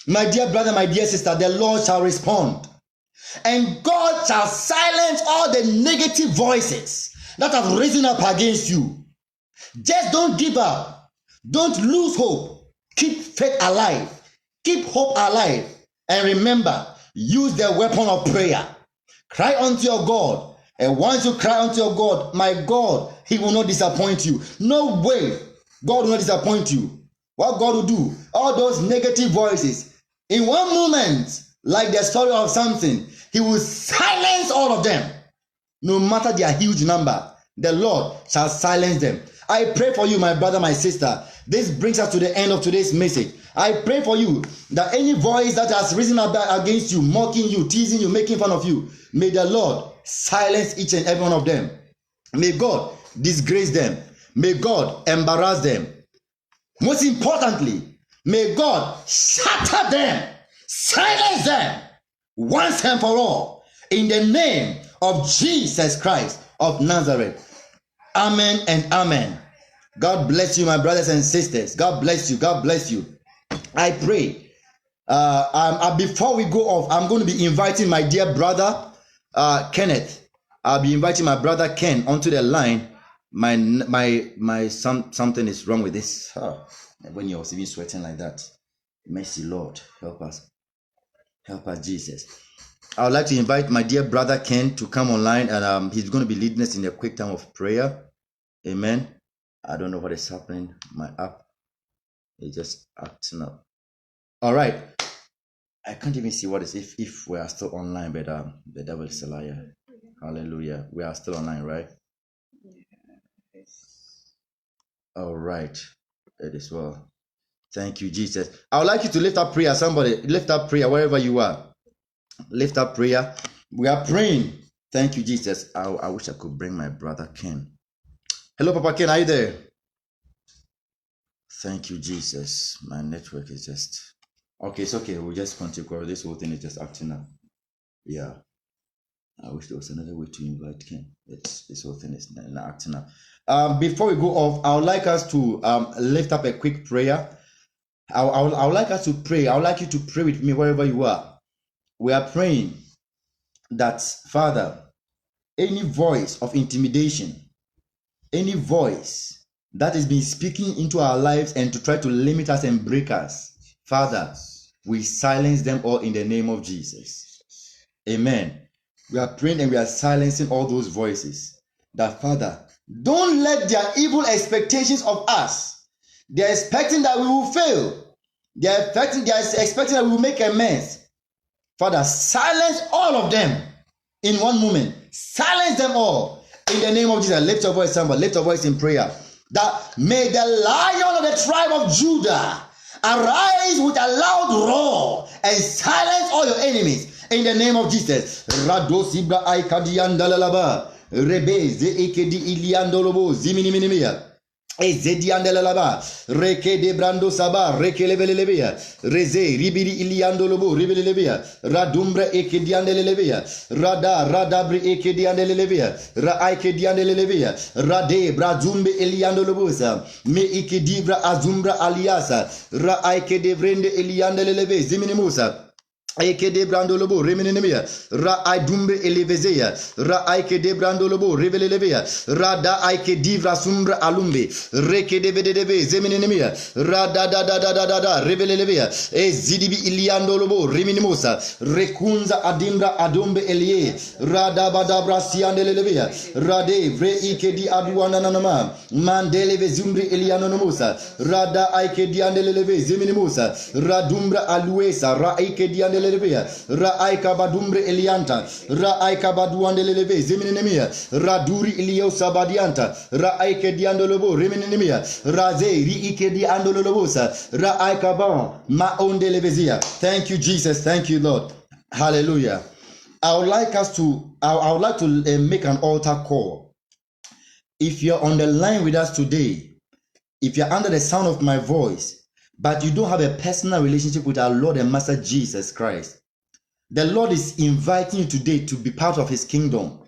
my dear brother, my dear sister, the Lord shall respond. And God shall silence all the negative voices that have risen up against you. Just don't give up. Don't lose hope. Keep faith alive. Keep hope alive. And remember, use the weapon of prayer. Cry unto your God. And once you cry unto your God, my God, he will not disappoint you. No way. God will not disappoint you. What God will do, all those negative voices, in one moment, like the story of Samson, he will silence all of them. No matter their huge number, the Lord shall silence them. I pray for you, my brother, my sister. This brings us to the end of today's message. I pray for you that any voice that has risen up against you, mocking you, teasing you, making fun of you, may the Lord silence each and every one of them. May God disgrace them. May God embarrass them. Most importantly, may God shatter them, silence them once and for all, in the name of Jesus Christ of Nazareth. Amen and amen. God bless you, my brothers and sisters. God bless you. God bless you. I pray Before we go off, I'm going to be inviting my dear brother Kenneth. I'll be inviting my brother Ken onto the line. Something is wrong with this. When you're even sweating like that, mercy, Lord, help us, Jesus. I would like to invite my dear brother Ken to come online, and he's going to be leading us in a quick time of prayer. Amen. I don't know what is happening. My app is just acting up. All right. I can't even see what is if we are still online, but the devil is a liar. Hallelujah. We are still online, right? All right. It is well. Thank you, Jesus. I would like you to lift up prayer. Somebody lift up prayer wherever you are. Lift up prayer. We are praying. Thank you, Jesus. I wish I could bring my brother Ken. Hello, Papa Ken. Are you there? Thank you, Jesus. My network is just... Okay, it's okay. We'll just continue. This whole thing is just acting up. Yeah. I wish there was another way to invite Ken. This whole thing is not acting up. Before we go off, I would like us to lift up a quick prayer. I would like us to pray. I would like you to pray with me wherever you are. We are praying that, Father, any voice of intimidation, any voice that has been speaking into our lives and to try to limit us and break us, Father, we silence them all in the name of Jesus. Amen. We are praying and we are silencing all those voices. That, Father, don't let their evil expectations of us. They're expecting that we will fail. They're expecting that we will make a mess. Father, silence all of them in one moment. Silence them all in the name of Jesus. Lift your voice, somebody. Lift your voice in prayer. That may the Lion of the tribe of Judah arise with a loud roar and silence all your enemies in the name of Jesus. Radosibra aikadiandalalaba rebe ze ekedi iliandolobo ziminiminimia ezediandalalaba reke de brando saba reke levelelebea reze ribiri iliandolobo ribelelebea radumbre ekediandelelebea radabri ekediandelelebea raikediandelelebea rade brazumbe eliandolobosa me ikedibra azumbra aliasa raikedvrende eliandelelebe ziminimusa Aike de brandolobo remenemia ra aidumbre elevezea ra aike de brandolobo revelelevea ra da aike divra sumbra alumbe reke de vedeve zemenemia ra da revelelevea e zidibi iliandolobo reminimosa rekunza adimbra adombe elie ra da badabra siandelelevea ra de vre ike di aduana nanama mandele vezumbre elianonomosa ra da aike diandeleleve zemenimosa ra dumbra aluesa ra aike diandelelevea Raaika badumbre elianta Raaika baduandeleleve zeminemia Raduri ilio sabadianta Raaike diandolobo remenemia Raze riike diandolobosa Raaika ba maondelevezia. Thank you, Jesus. Thank you, Lord. Hallelujah. I would like to make an altar call. If you're on the line with us today, if you're under the sound of my voice, but you don't have a personal relationship with our Lord and Master Jesus Christ, the Lord is inviting you today to be part of his kingdom.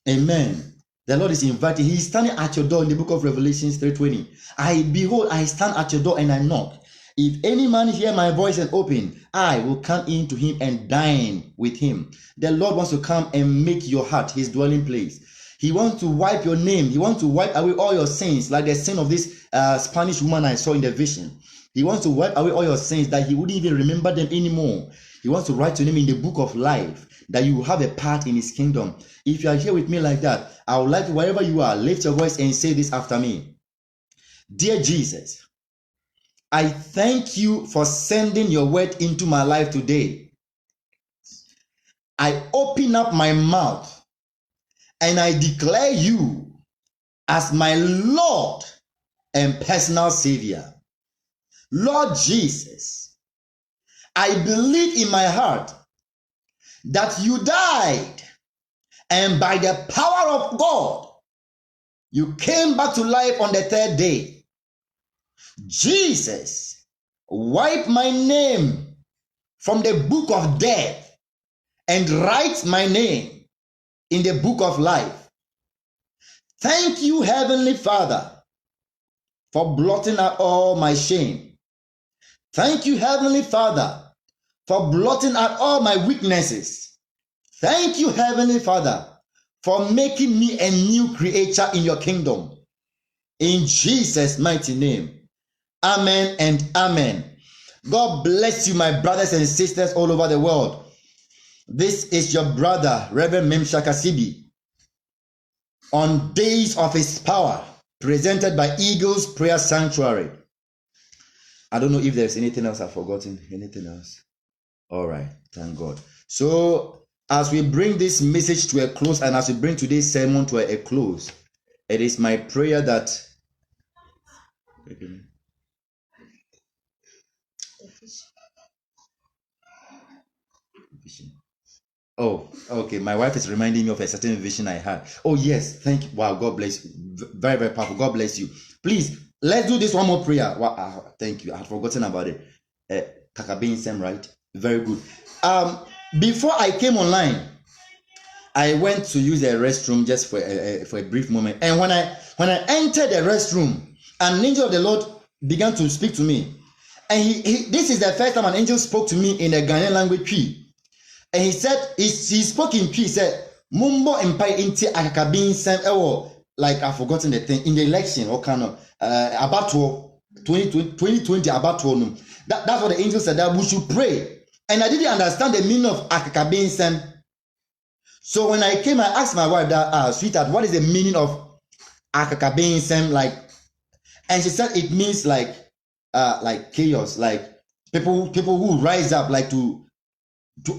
Amen. The Lord is inviting. He is standing at your door in the book of Revelation 3:20. Behold, I stand at your door and I knock. If any man hear my voice and open, I will come in to him and dine with him. The Lord wants to come and make your heart his dwelling place. He wants to wipe your name. He wants to wipe away all your sins, like the sin of this Spanish woman I saw in the vision. He wants to wipe away all your sins that he wouldn't even remember them anymore. He wants to write your name in the book of life, that you will have a part in his kingdom. If you are here with me like that, I would like, wherever you are, lift your voice and say this after me. Dear Jesus, I thank you for sending your word into my life today. I open up my mouth and I declare you as my Lord and personal Savior. Lord Jesus, I believe in my heart that you died, and by the power of God, you came back to life on the third day. Jesus, wipe my name from the book of death and write my name in the book of life. Thank you, Heavenly Father, for blotting out all my shame. Thank you, Heavenly Father, for blotting out all my weaknesses. Thank you, Heavenly Father, for making me a new creature in your kingdom. In Jesus' mighty name. Amen and amen. God bless you, my brothers and sisters all over the world. This is your brother, Reverend Memshak Asibi, on Days of His Power, presented by Eagles Prayer Sanctuary. I don't know if there's anything else I've forgotten. Anything else? All right. Thank God. So, as we bring this message to a close and as we bring today's sermon to a close, it is my prayer that... Oh, okay. My wife is reminding me of a certain vision I had. Oh, yes. Thank you. Wow. God bless you. Very, very powerful. God bless you. Please, let's do this one more prayer. Wow, thank you. I had forgotten about it. Kakabin Sem, right? Very good. Before I came online, I went to use the restroom just for a brief moment. And when I entered the restroom, an angel of the Lord began to speak to me. And this is the first time an angel spoke to me in a Ghanaian language. And he said, he spoke in P. He said, Mumbo Empire inti Akakabin Sem, like I've forgotten the thing, in the election, or kind of, about 2020, about to. That's what the angel said, that we should pray. And I didn't understand the meaning of Akakabin Sem. So when I came, I asked my wife that, sweetheart, what is the meaning of Akakabin Sem? Like, and she said it means like chaos, like people who rise up, like to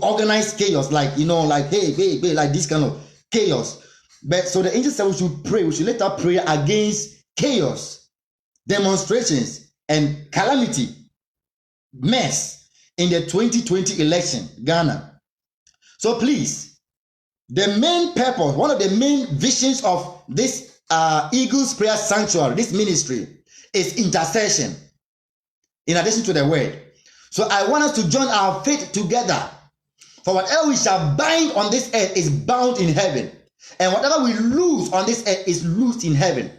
organize chaos, like, you know, like hey, like this kind of chaos. But so the angel said we should pray, we should let up prayer against chaos, demonstrations, and calamity, mess in the 2020 election, Ghana. So please, the main purpose, one of the main visions of this Eagles Prayer Sanctuary, this ministry, is intercession, in addition to the word. So I want us to join our faith together. For whatever we shall bind on this earth is bound in heaven. And whatever we loose on this earth is loosed in heaven.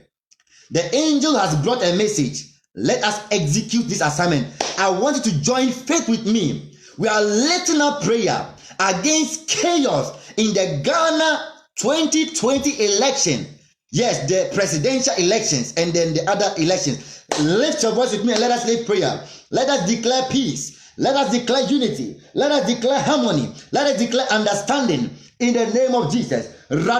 The angel has brought a message. Let us execute this assignment. I want you to join faith with me. We are lifting up prayer against chaos in the Ghana 2020 election. Yes, the presidential elections and then the other elections. Lift your voice with me and let us lift prayer. Let us declare peace. Let us declare unity. Let us declare harmony. Let us declare understanding in the name of Jesus. Lift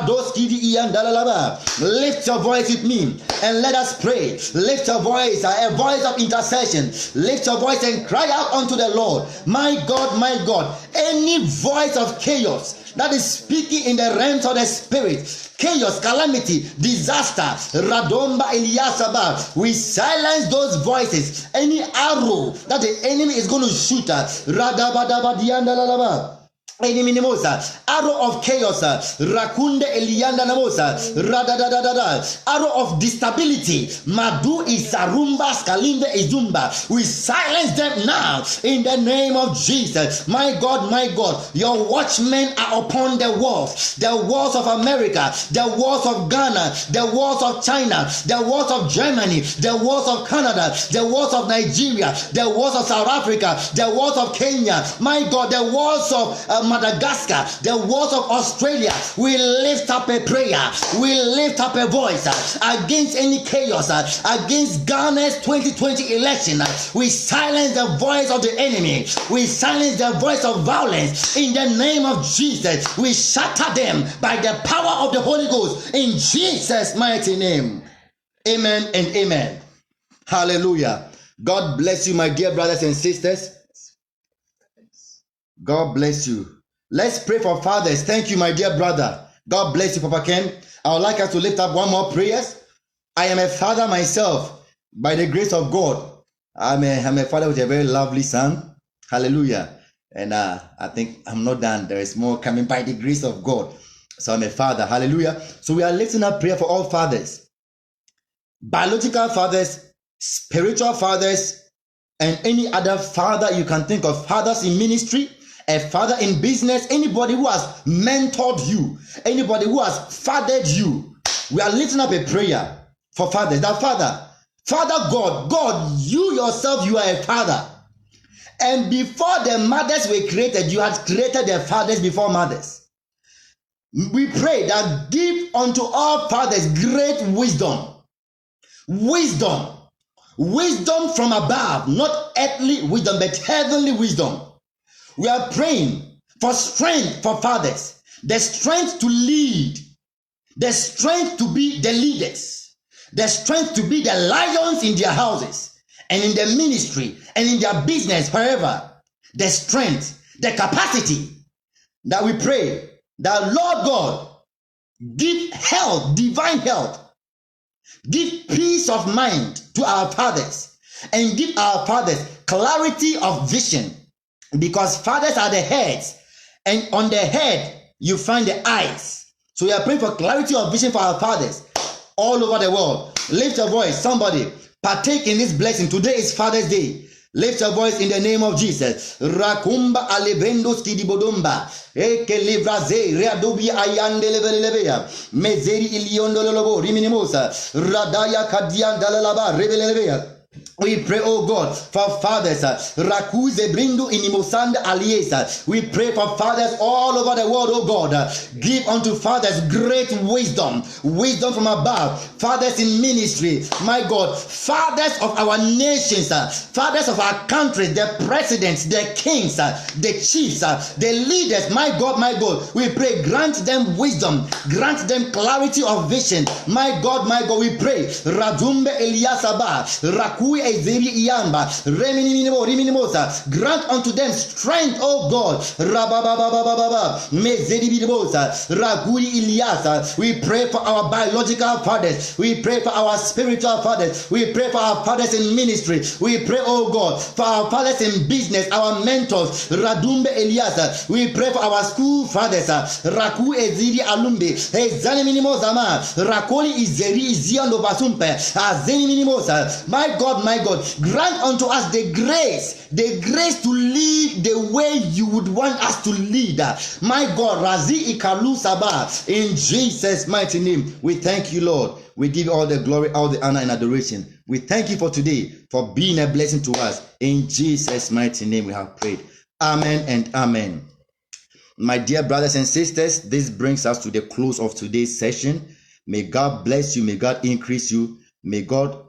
your voice with me and let us pray. Lift your voice, a voice of intercession. Lift your voice and cry out unto the Lord. My God, any voice of chaos that is speaking in the realms of the spirit, chaos, calamity, disaster, Radomba Eliasaba, we silence those voices. Any arrow that the enemy is going to shoot at, Radabadabadiandalaba, enemy Nemosa, arrow of chaos, Rakunde Elianda Namosa, Radadadada, arrow of disstability, Madu Isarumba, Skalinde Izumba. We silence them now in the name of Jesus. My God, your watchmen are upon the walls of America, the walls of Ghana, the walls of China, the walls of Germany, the walls of Canada, the walls of Nigeria, the walls of South Africa, the walls of Kenya, my God, the walls of Madagascar, the walls of Australia. We lift up a prayer, we lift up a voice against any chaos, against Ghana's 2020 election. We silence the voice of the enemy, we silence the voice of violence in the name of Jesus. We shatter them by the power of the Holy Ghost in Jesus' mighty name. Amen and amen. Hallelujah. God bless you, my dear brothers and sisters. God bless you. Let's pray for fathers. Thank you, my dear brother. God bless you, Papa Ken. I would like us to lift up one more prayers. I am a father myself, by the grace of God. I'm a father with a very lovely son. Hallelujah. And I think I'm not done. There is more coming by the grace of God. So I'm a father. Hallelujah. So we are lifting up prayer for all fathers. Biological fathers, spiritual fathers, and any other father you can think of. Fathers in ministry, a father in business, anybody who has mentored you, anybody who has fathered you. We are lifting up a prayer for fathers. That Father God, you yourself, you are a father. And before the mothers were created, you had created the fathers before mothers. We pray that give unto all fathers great wisdom. Wisdom from above, not earthly wisdom, but heavenly wisdom. We are praying for strength for fathers, the strength to lead, the strength to be the leaders, the strength to be the lions in their houses and in their ministry and in their business, wherever. The strength, the capacity that we pray that Lord God give health, divine health, give peace of mind to our fathers, and give our fathers clarity of vision, because fathers are the heads, and on the head you find the eyes. So we are praying for clarity of vision for our fathers all over the world. Lift your voice, somebody partake in this blessing. Today is Father's Day. Lift your voice in the name of Jesus. Rakumba alevendos kidibodumba. Eke livraze readobi ayande levelelebea. Mezeri iliondo lolobo riminimosa. Radaya kadian dalalaba revelelebea. We pray, oh God, for fathers. Rakuze brindu inimosanda aliesa. We pray for fathers all over the world, oh God. Give unto fathers great wisdom, wisdom from above. Fathers in ministry, my God. Fathers of our nations, fathers of our countries, the presidents, the kings, the chiefs, the leaders, my God, my God. We pray, grant them wisdom, grant them clarity of vision. My God, we pray. Radumbe Eliasaba, Rakui Ezeri Iyamba, Reminimosa, grant unto them strength, oh God. Rabababababa, Mezeri Bibosa, Ragui Iliasa. We pray for our biological fathers. We pray for our spiritual fathers. We pray for our fathers in ministry. We pray, oh God, for our fathers in business, our mentors. Radumbe Eliasa. We pray for our school fathers. Raku Eziri Alumbe, Ezani Minimosama, Rakoli Izeri Iziando Basumpe, Azeni Minimosa. My God, grant unto us the grace to lead the way you would want us to lead. My God, Razi Ikalu Sabah, in Jesus' mighty name, we thank you, Lord. We give you all the glory, all the honor and adoration. We thank you for today, for being a blessing to us. In Jesus' mighty name we have prayed. Amen and amen. My dear brothers and sisters, this brings us to the close of today's session. May God bless you. May God increase you. May God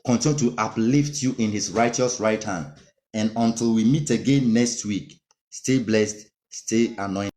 continue to uplift you in his righteous right hand. And until we meet again next week, stay blessed, stay anointed.